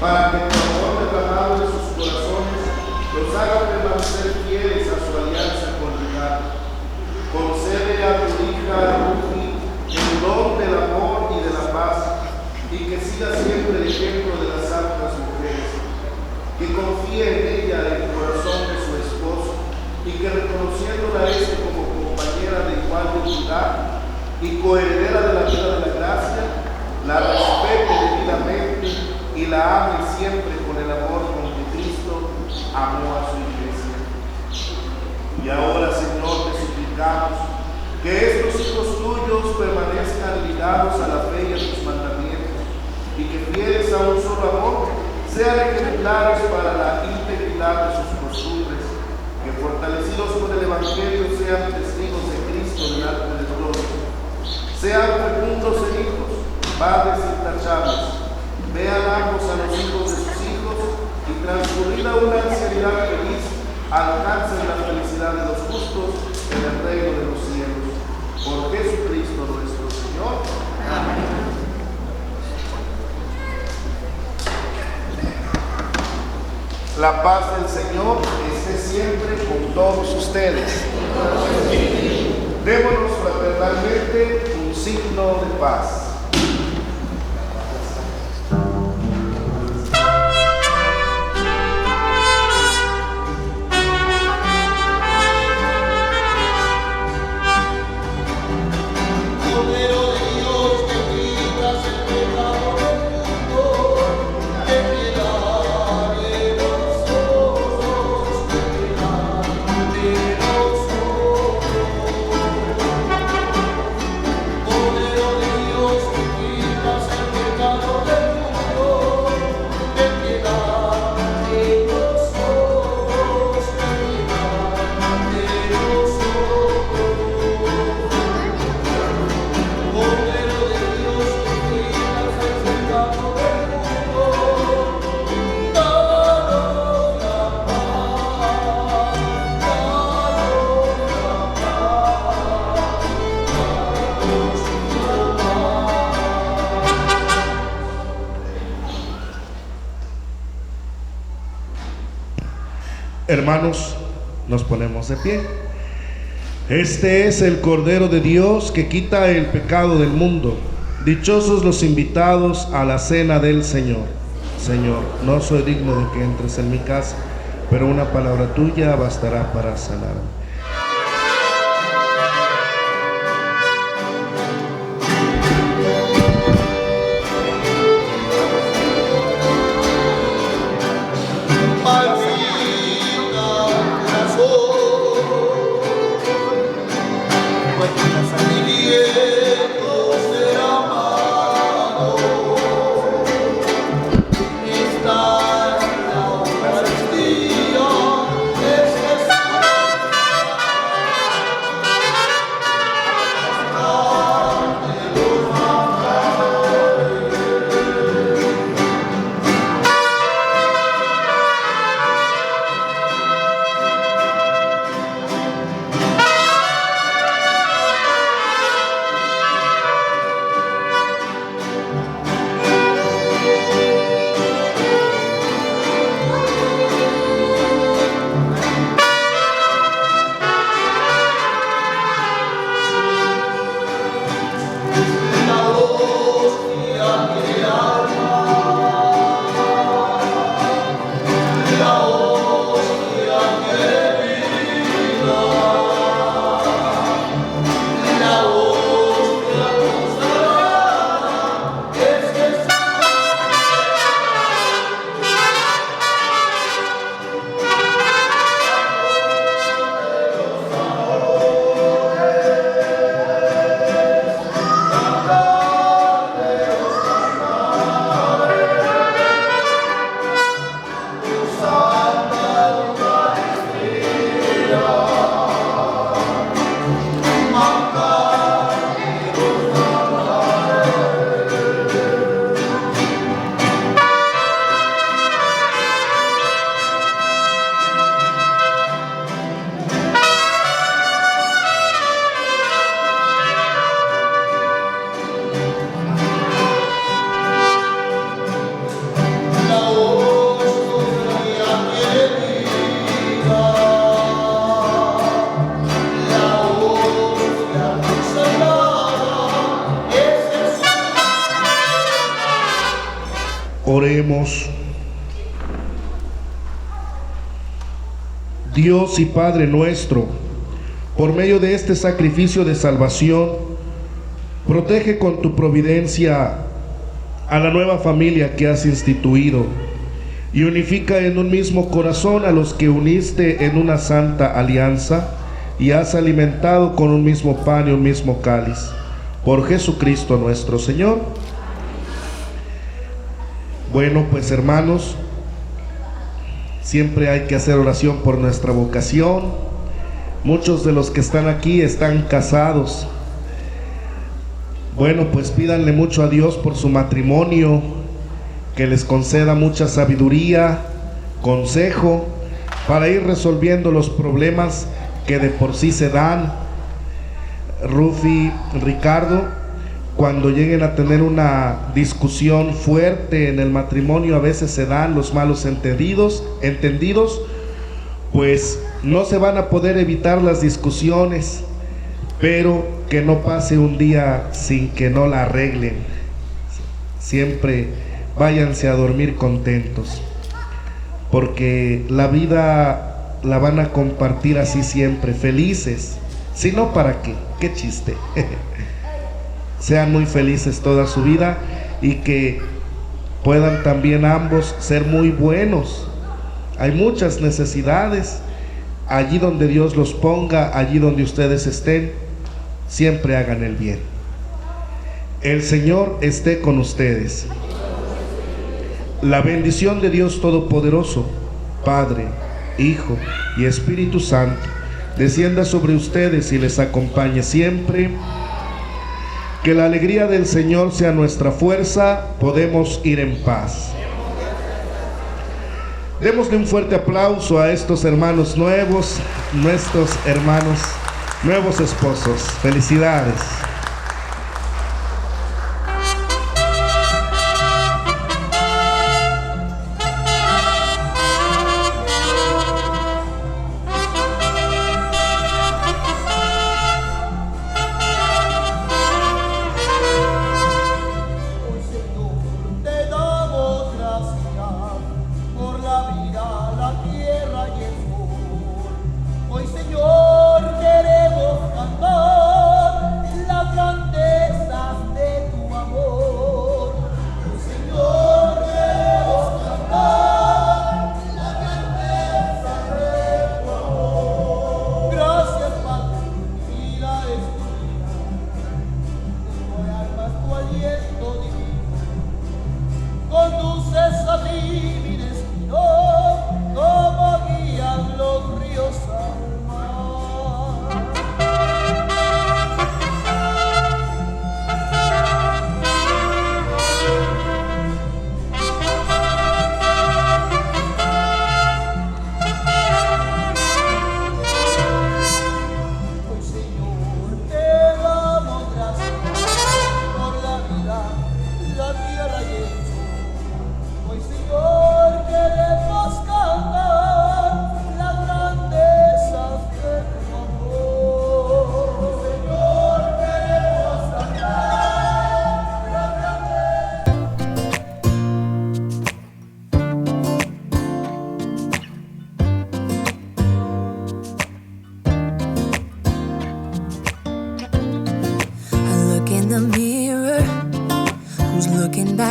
para que el amor derramado de sus corazones los haga permanecer fieles a su alianza conjugal. Concede a tu hija Rufi el don del amor y de la paz, y que siga siempre el ejemplo de las santas mujeres. Que confíe en ella el corazón de su esposo, y que reconociéndola como compañera de igual dignidad y coheredera de la vida de la gracia, la respete debidamente y la ame siempre con el amor con que Cristo amó a su iglesia. Y ahora, Señor, te suplicamos que estos hijos tuyos permanezcan ligados a la fe y a tus mandamientos, y que fieles a un solo amor sean ejemplares para la integridad de sus costumbres, que fortalecidos por el Evangelio sean testigos de Cristo delante de todos, sean fecundos en hijos, padres intachables, vean ambos a los hijos de sus hijos, y transcurrida una ancianidad feliz, alcancen la felicidad de los justos en el reino de los cielos. Por Jesucristo nuestro Señor. Amén. La paz del Señor esté siempre con todos ustedes. Démonos fraternalmente un signo de paz. Hermanos, nos ponemos de pie. Este es el Cordero de Dios que quita el pecado del mundo. Dichosos los invitados a la cena del Señor. Señor, no soy digno de que entres en mi casa, pero una palabra tuya bastará para sanarme. Oremos. Dios y Padre nuestro, por medio de este sacrificio de salvación, protege con tu providencia a la nueva familia que has instituido y unifica en un mismo corazón a los que uniste en una santa alianza y has alimentado con un mismo pan y un mismo cáliz. Por Jesucristo nuestro Señor. Bueno, pues hermanos, siempre hay que hacer oración por nuestra vocación. Muchos de los que están aquí están casados. Bueno, pues pídanle mucho a Dios por su matrimonio, que les conceda mucha sabiduría, consejo, para ir resolviendo los problemas que de por sí se dan. Rufi, Ricardo, cuando lleguen a tener una discusión fuerte en el matrimonio, a veces se dan los malos entendidos, pues no se van a poder evitar las discusiones, pero que no pase un día sin que no la arreglen. Siempre váyanse a dormir contentos, porque la vida la van a compartir así siempre, felices. Si no, ¿para qué? ¿Qué chiste? Sean muy felices toda su vida y que puedan también ambos ser muy buenos. Hay muchas necesidades. Allí donde Dios los ponga, allí donde ustedes estén, siempre hagan el bien. El Señor esté con ustedes. La bendición de Dios Todopoderoso, Padre, Hijo y Espíritu Santo, descienda sobre ustedes y les acompañe siempre. Que la alegría del Señor sea nuestra fuerza. Podemos ir en paz. Démosle un fuerte aplauso a estos hermanos nuevos, nuestros hermanos, nuevos esposos. Felicidades.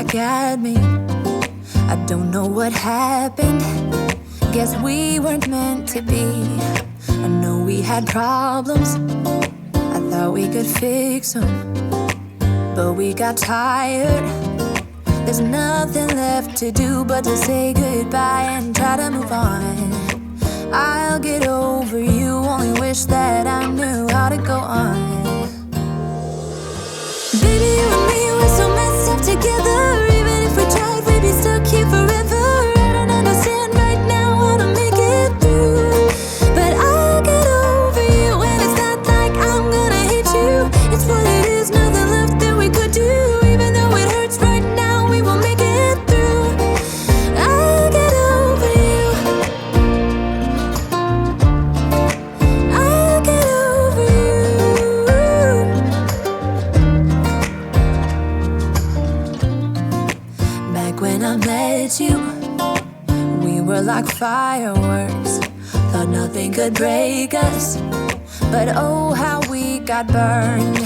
back at me. I don't know what happened. Guess we weren't meant to be. I know we had problems. I thought we could fix them, but we got tired. There's nothing left to do but to say goodbye and try to move on. I'll get over you, only wish that I knew how to go on. Baby, you and me, we're so messed up together. Even if we tried, we'd be stuck here forever. I don't understand right now how to make it through, but I'll get over you, and it's not like I'm gonna hate you. It's what it is, nothing left that we could do. Even though it hurts right now, we will make it through. I'll get over you. I'll get over you. Back when I met you, we were like fireworks. Thought nothing could break us, but oh how we got burned.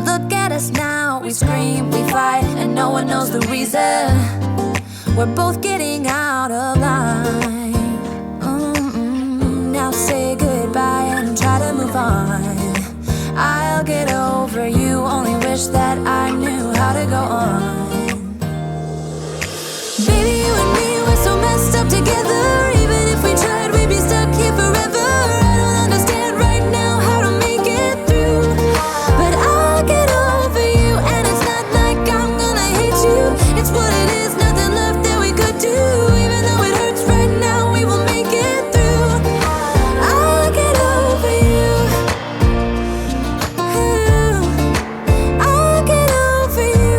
Look at us now, we scream, we fight, and no one knows the reason. We're both getting out of line. Now say goodbye and try to move on. I'll get over you, only wish that I knew how to go on. Baby, you and me, we're so messed up together. Even if we tried, we'd be stuck here forever. I don't understand right now how to make it through, but I'll get over you, and it's not like I'm gonna hate you. It's what it is, nothing left that we could do. Even though it hurts right now, we will make it through. I'll get over you. I'll get over you.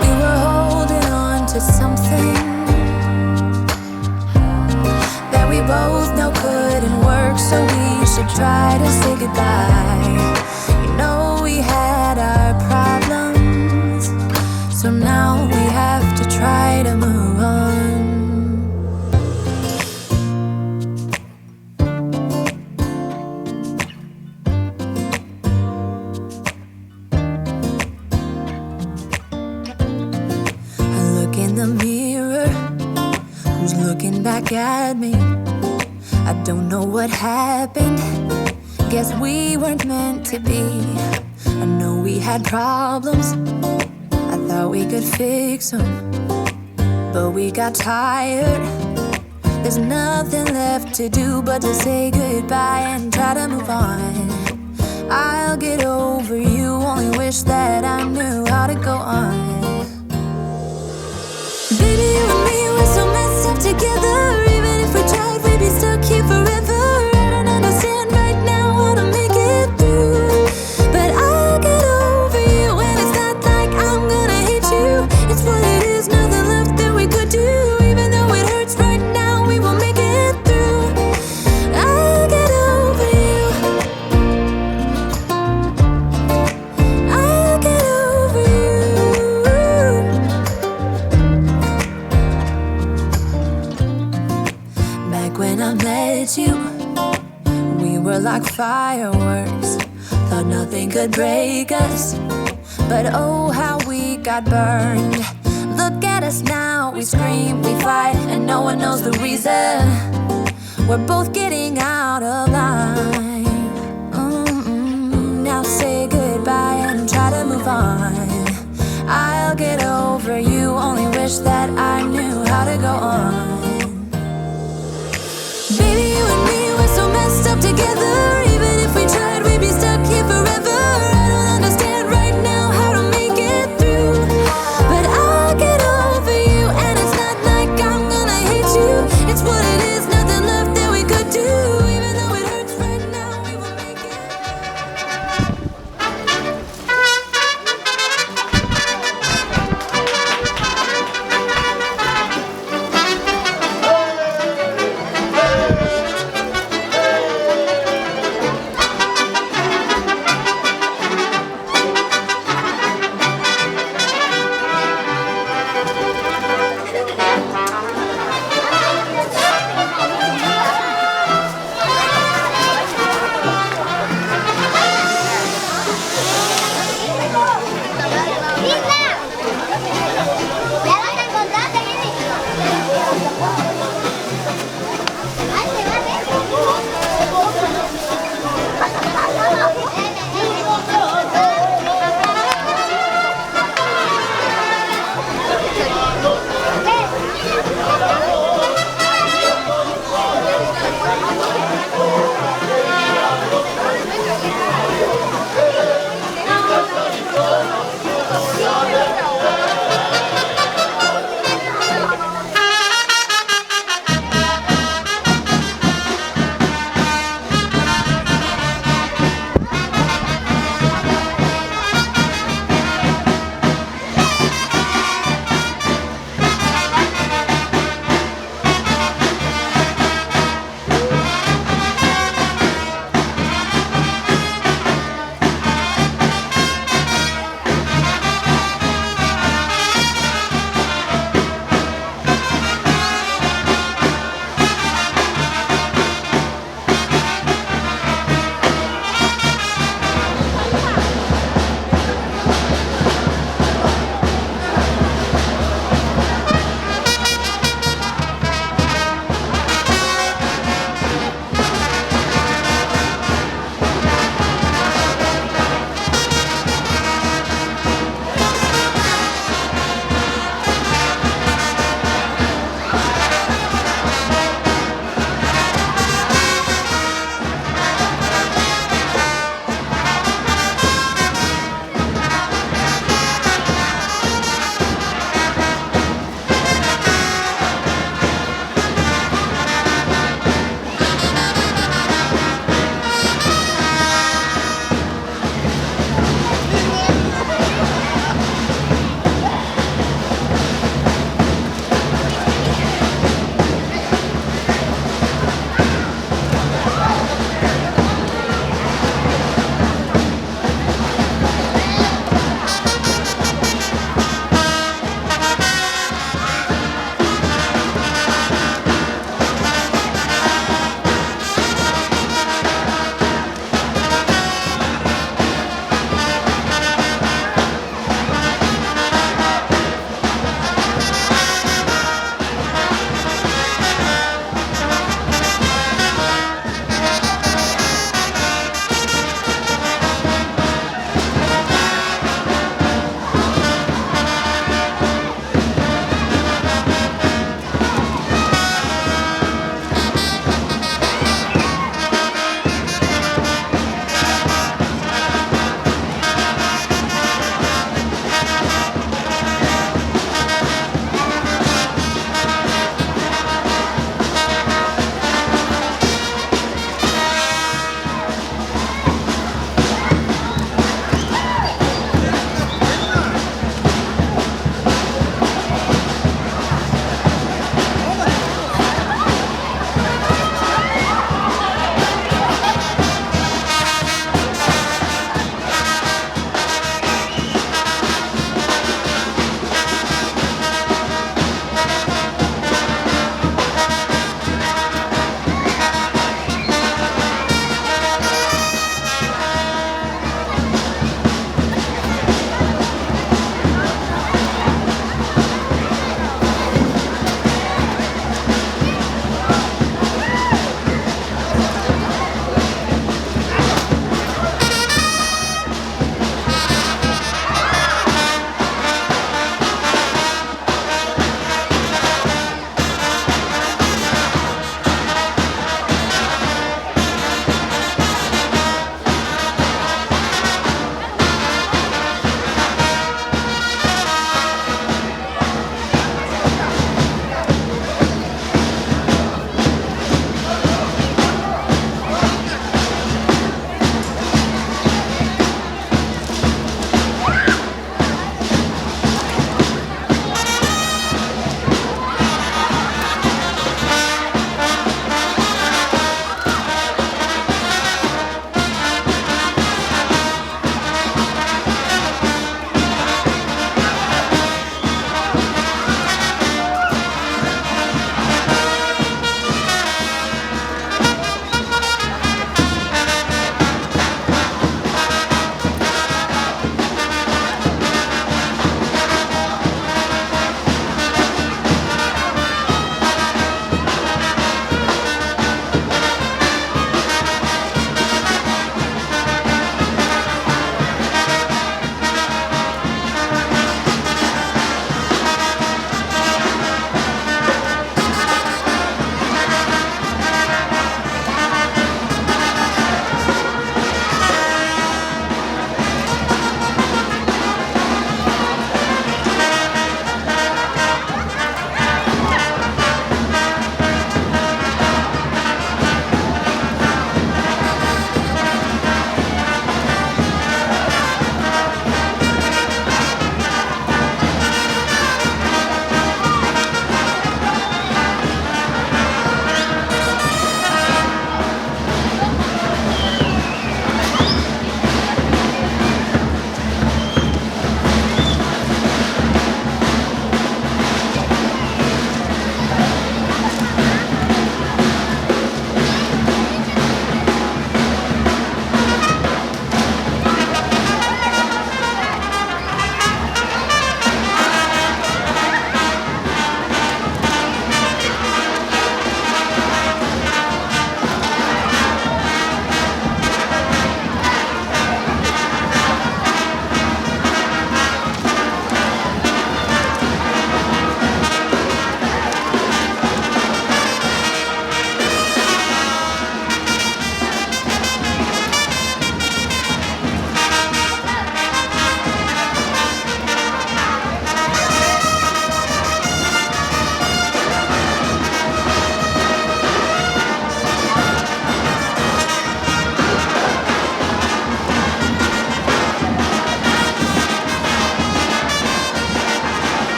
We were holding on to something that we both know couldn't work, so we should try to say goodbye. You know we had our problems, so now we have to try to move on. I look in the mirror, who's looking back at me? I don't know what happened. Guess we weren't meant to be. I know we had problems. I thought we could fix them, but we got tired. There's nothing left to do but to say goodbye and try to move on. I'll get over you, only wish that I knew how to go on. Baby, you and me, we're so messed up together. Even if we tried, we'd be stuck here forever. I don't understand right now how to make it through, but I'll get over you, and it's not like I'm gonna hate you. It's what it is, nothing left that we could do. Even though it hurts right now, we will make it through. I'll get over you. I'll get over you. Back when I met you, we were like fireworks. Thought nothing could break us, but oh how we got burned. Look at us now, we scream, we fight, and no one knows the reason. We're both getting out of line. Now say goodbye and try to move on. I'll get over you, only wish that I knew how to go on. Baby, you and me, we're so messed up together. Even if we tried, we'd be stuck here forever. I don't understand right now how to make it through, but I'll get over you, and it's not like I'm gonna hate you. It's what it is, nothing left that we could do. Even though it hurts right now, we will make it.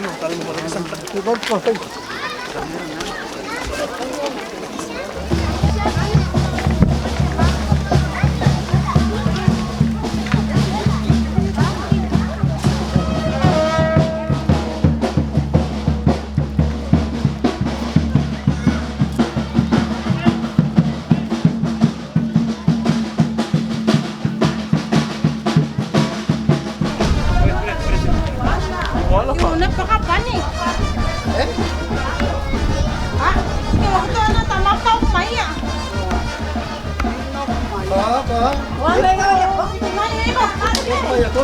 mano, tal mejor que San Yung napakapan eh. Ah, yung ito na tama pa umaya. Wala na yung umaya ito. Umaya ko.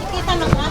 Kita na nga.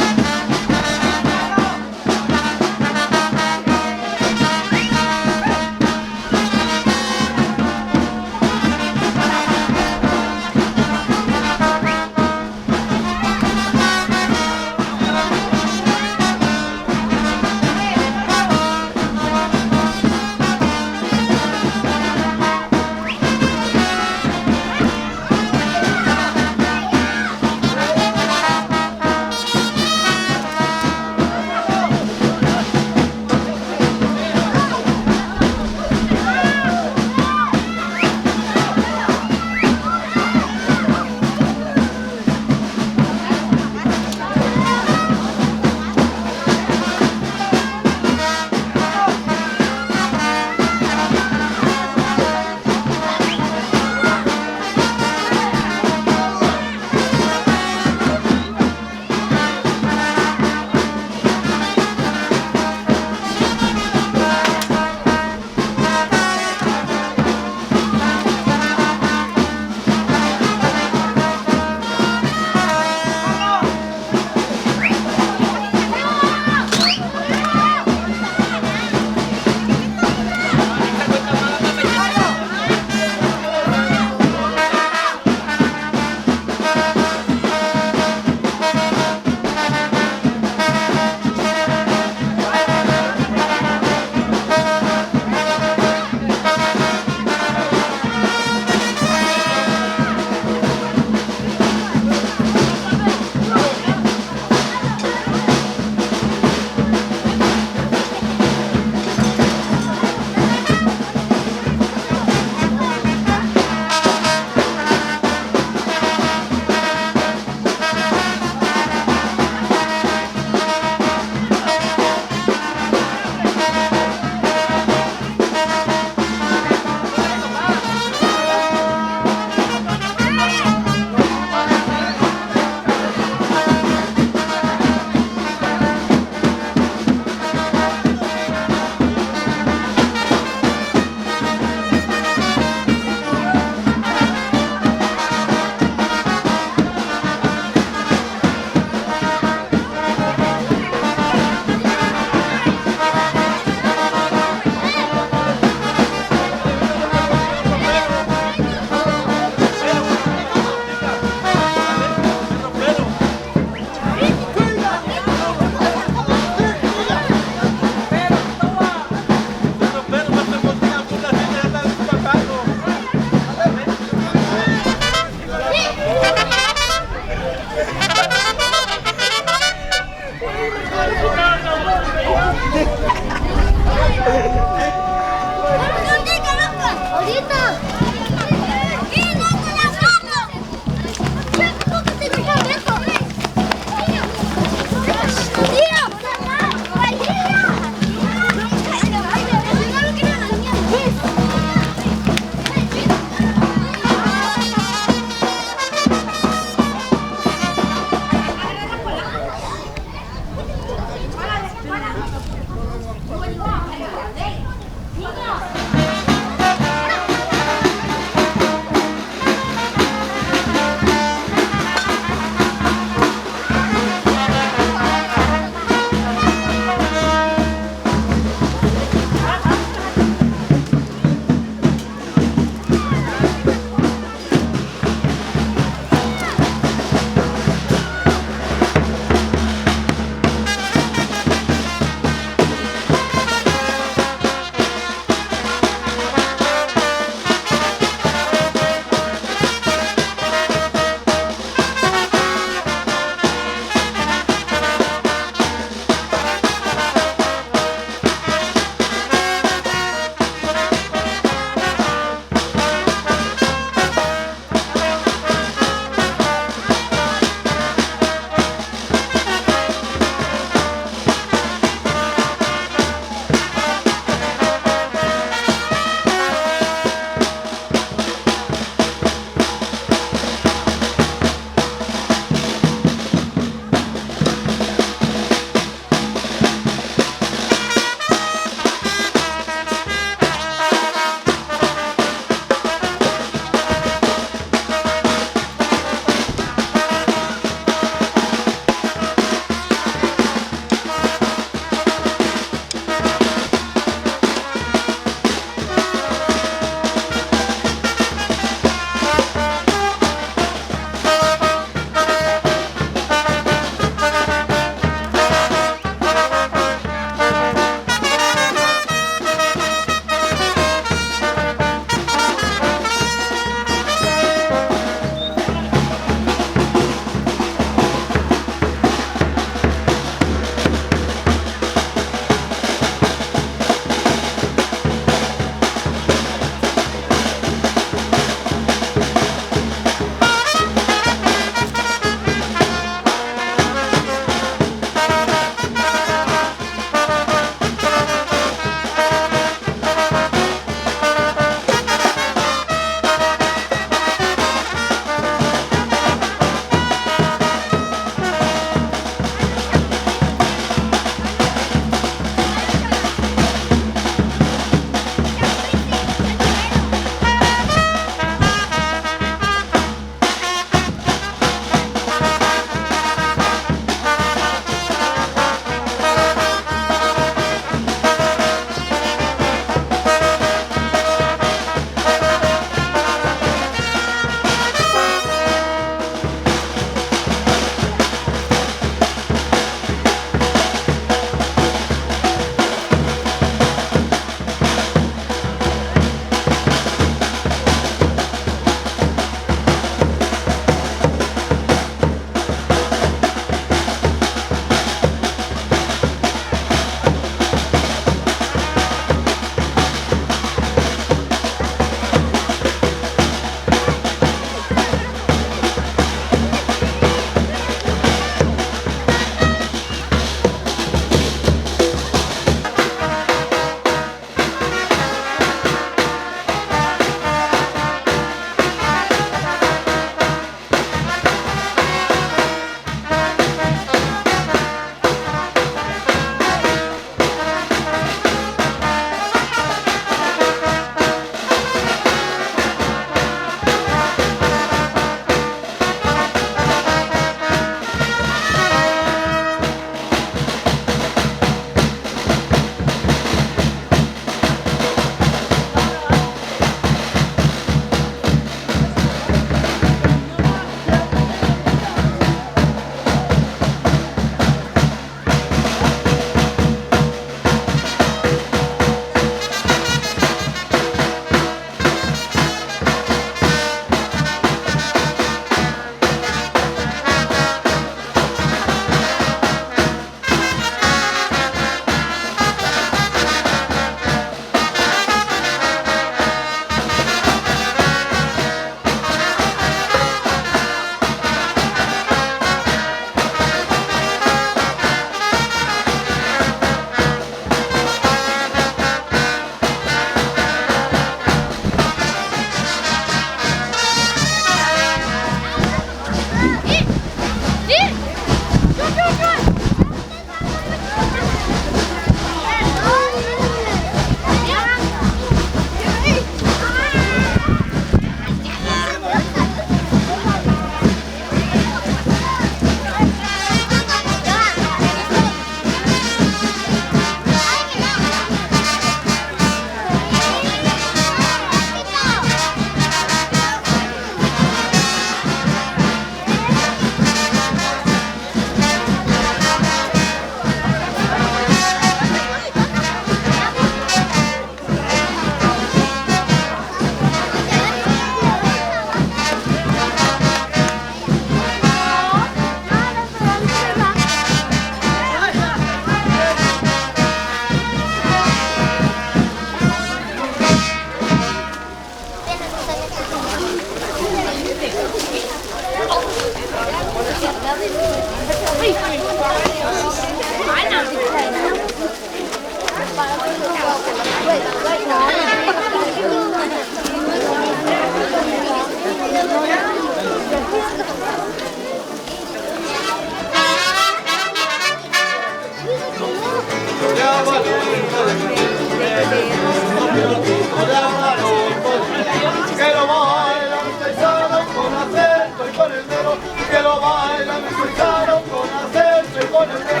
Que lo bailan mis paisanos con acento y con el dedo, que lo bailan mis paisanos con acento y con el dedo.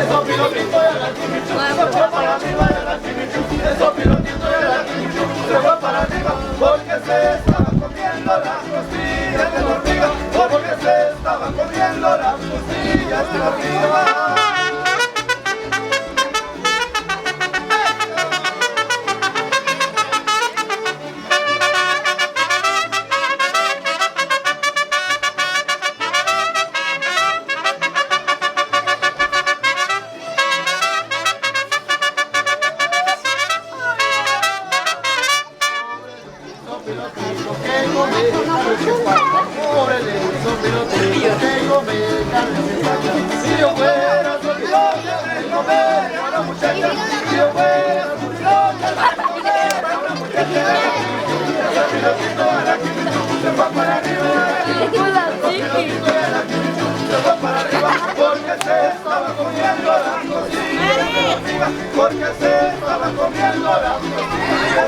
Eso pilotito y a la chimichu, se fue para arriba y a la chimichu. Eso pilotito y a la chimichu, se fue para arriba, porque se estaban comiendo las costillas de la hormiga, porque se estaban comiendo las costillas de la hormiga. Porque se estaba comiendo la costilla.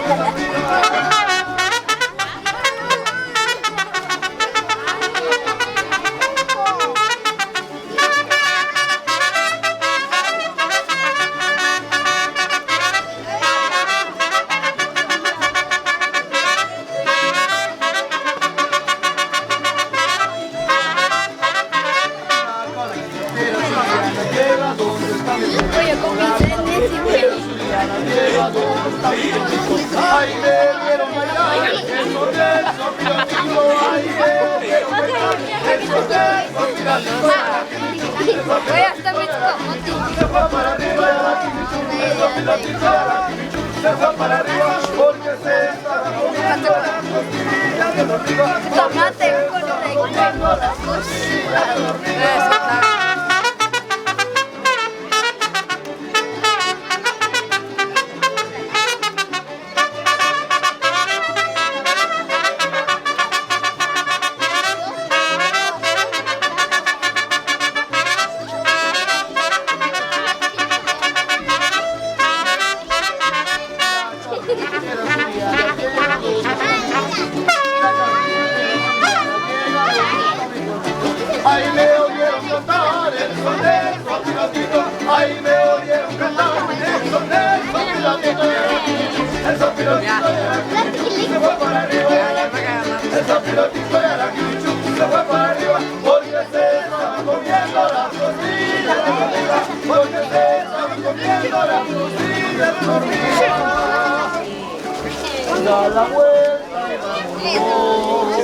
Ay, me dieron bailar, eso del sopilotito, ay, me dieron bailar, eso del sopilotito, se fue para arriba, el sopilotito, se fue para arriba, porque se estaba comiendo las costillas de la hormiga, Tomate con comiendo las costillas de la hormiga. Ay, me oyeron cantar el son del sopilotito. Ay, me oyeron cantar el son del sopilotito. El sopilotito y la quimichu se fue para arriba. El sopilotito y la quimichu se fue para arriba. Porque se estaban comiendo las costillas de la hormiga. Porque se estaban comiendo las costillas de la hormiga. Da la vuelta y vámonos.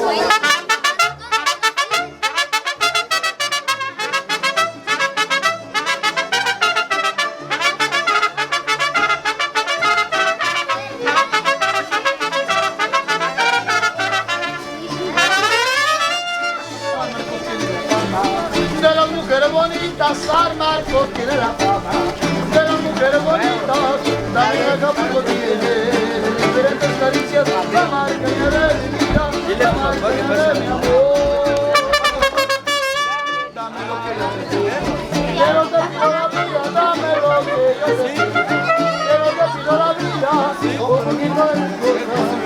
De las mujeres bonitas, San Marcos tiene la fama. De las mujeres bonitas, también Acapulco tiene diferentes caricias, la marca de mi vida, la marca de mi amor. Dame lo que yo necesito, quiero que pido la vida, dame lo que yo necesito. Quiero que pido la vida, un poquito de mis cosas,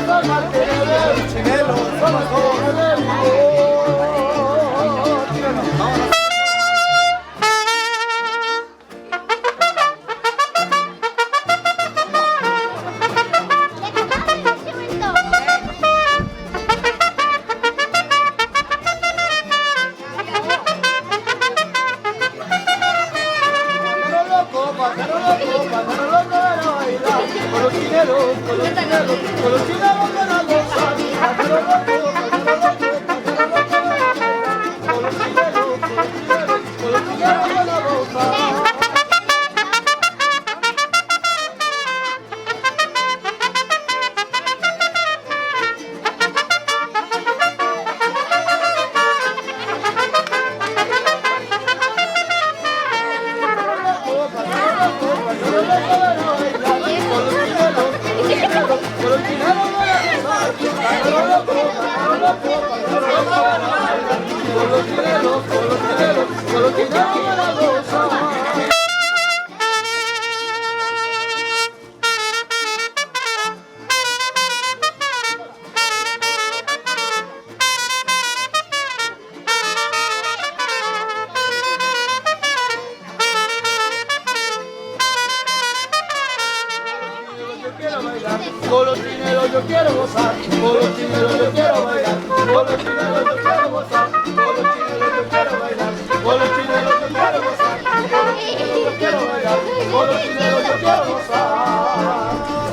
San Marcos de mi chinelo, San Marcos de mi amor. los chineros yo quiero gozar, con los chineros yo quiero bailar, con los chineros yo quiero gozar, con los chineros yo quiero bailar, con los chineros yo quiero gozar.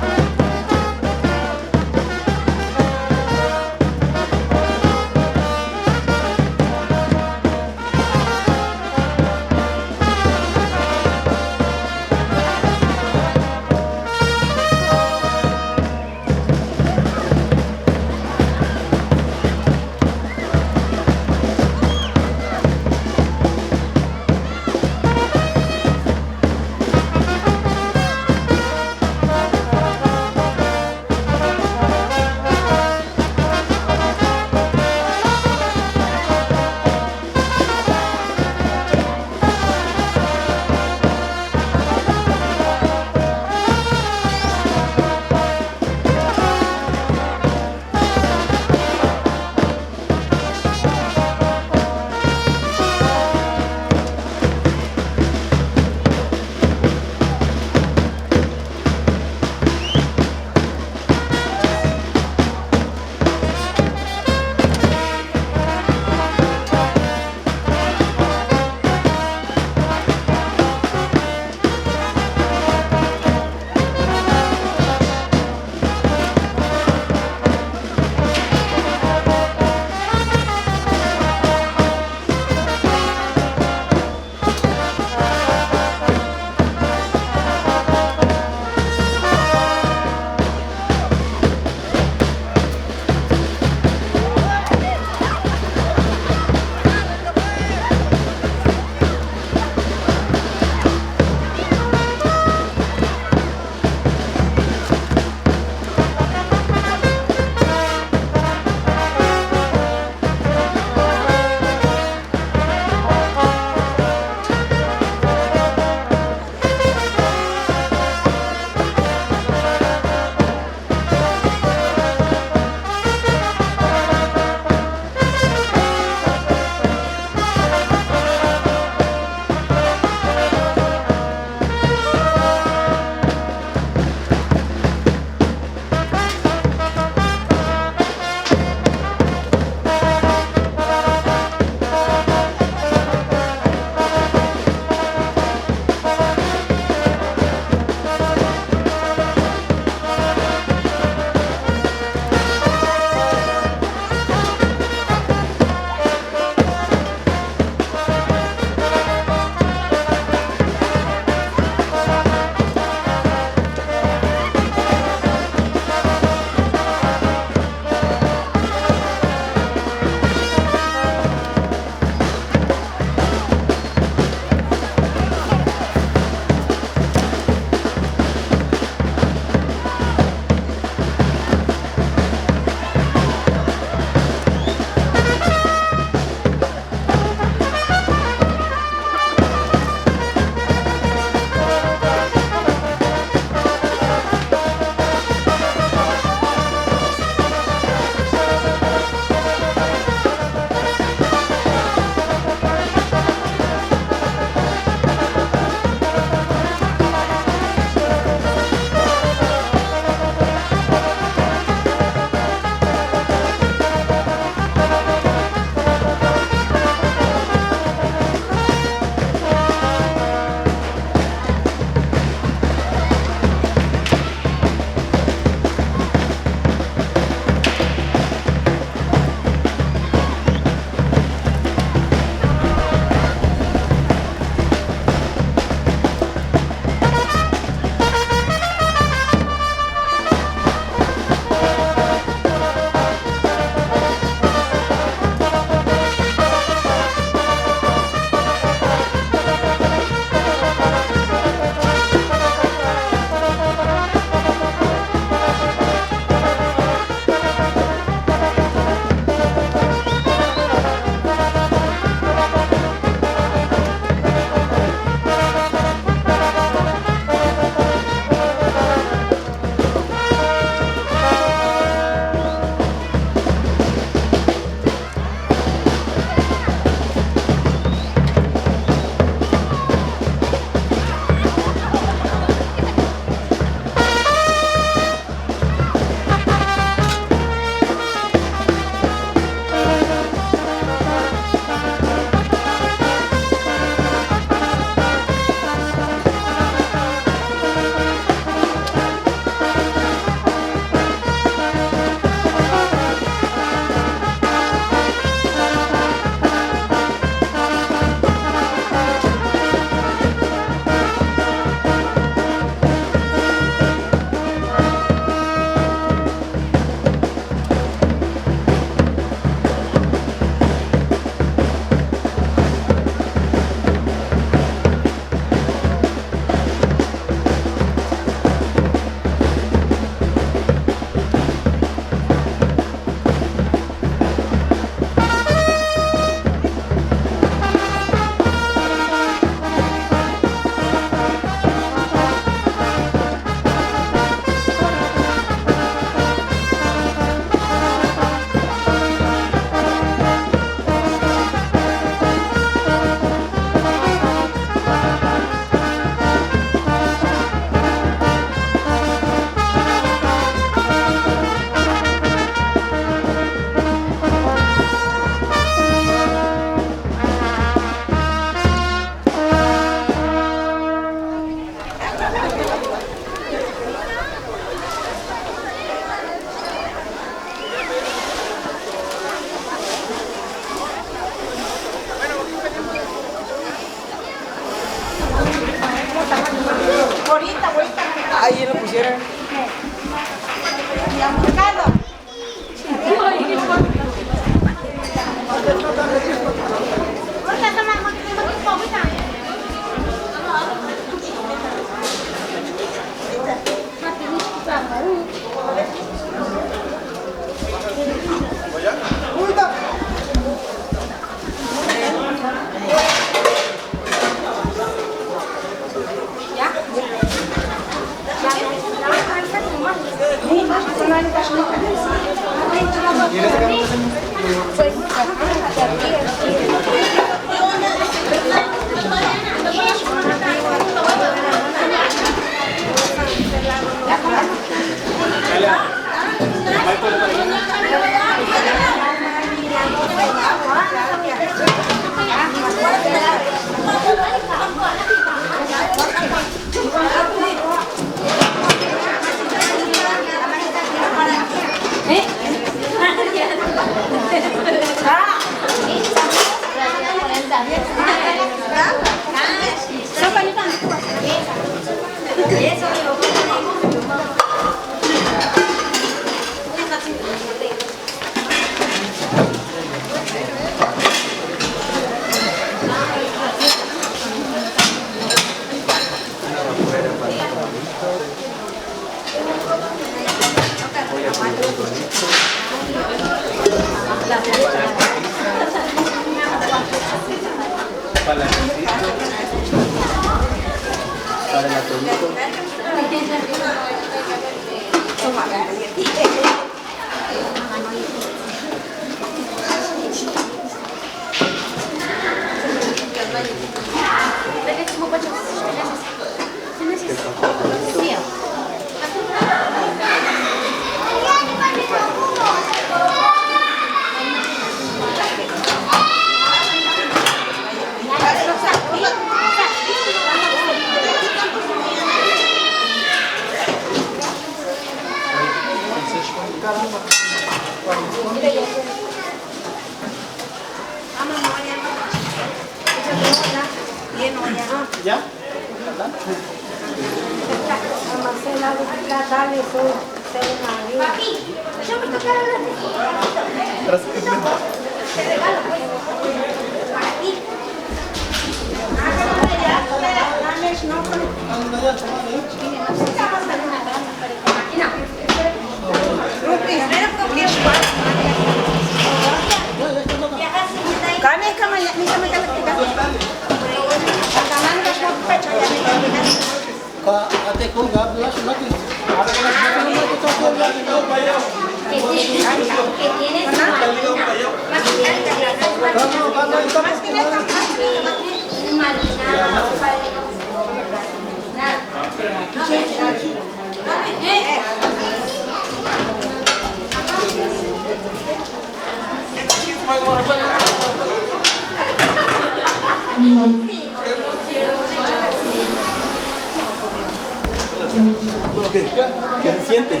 ¿Qué se siente?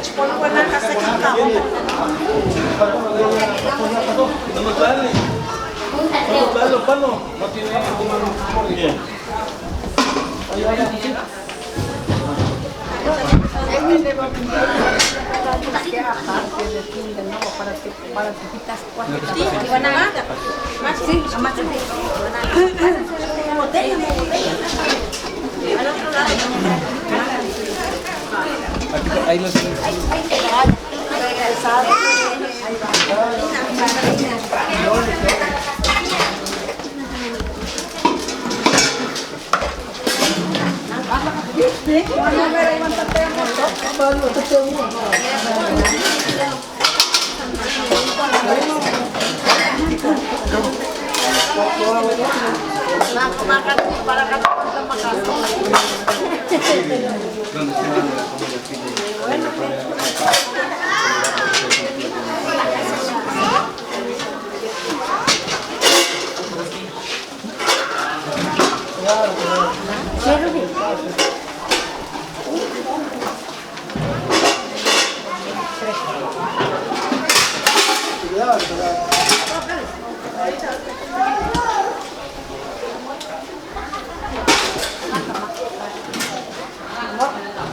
No tiene bien. Ahí lo tienes.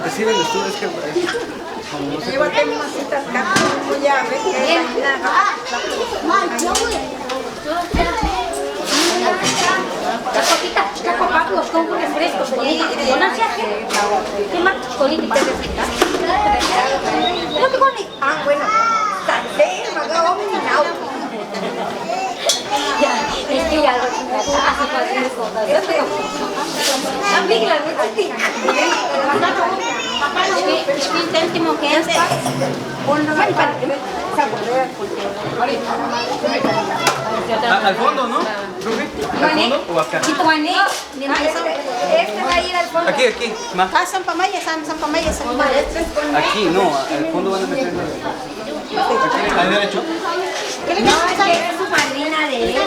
Deciden ustedes que llévate masitas acá, voy a ver que hay Los concursos frescos, con asiaje, ¿qué más política es lo que pone? Ah, bueno, Es que ya algo así cualquier cosa. Al fondo, ¿no? ¿Al fondo o acá? Este va a ir al fondo. Aquí, aquí. Más. Ah, San Pamaya. Aquí, no. Al fondo van a meterlo. ¿Al derecho? No, es que es su madrina de él. El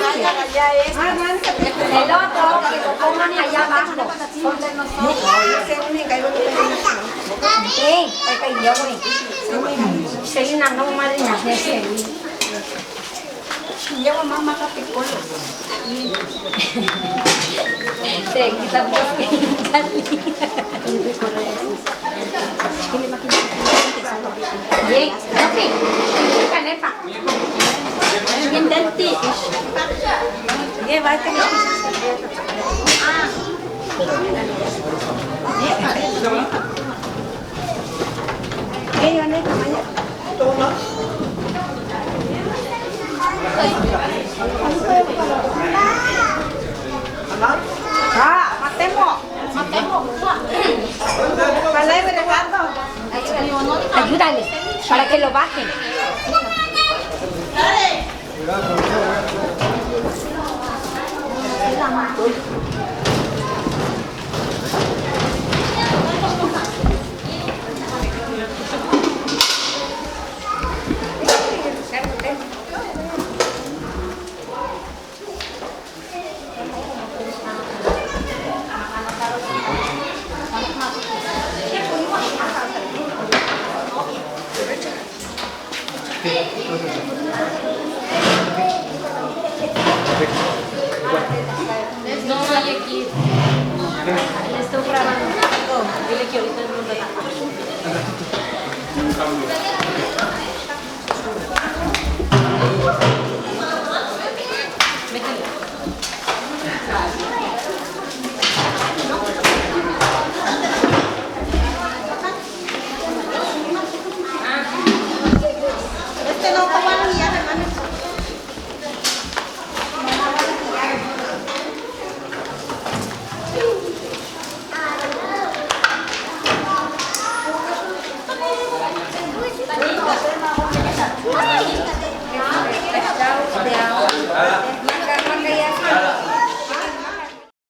otro, que lo pongan allá abajo. Donde nosotros. Soy una no madrina de ese. Llevo más macapicolo. Se quita bosque. Bien, ok. Canepa. Bien, Delti. Lleva este. Ayúdale para que lo bajen. No hay aquí. Le estoy grabando. Dile que ahorita no me da.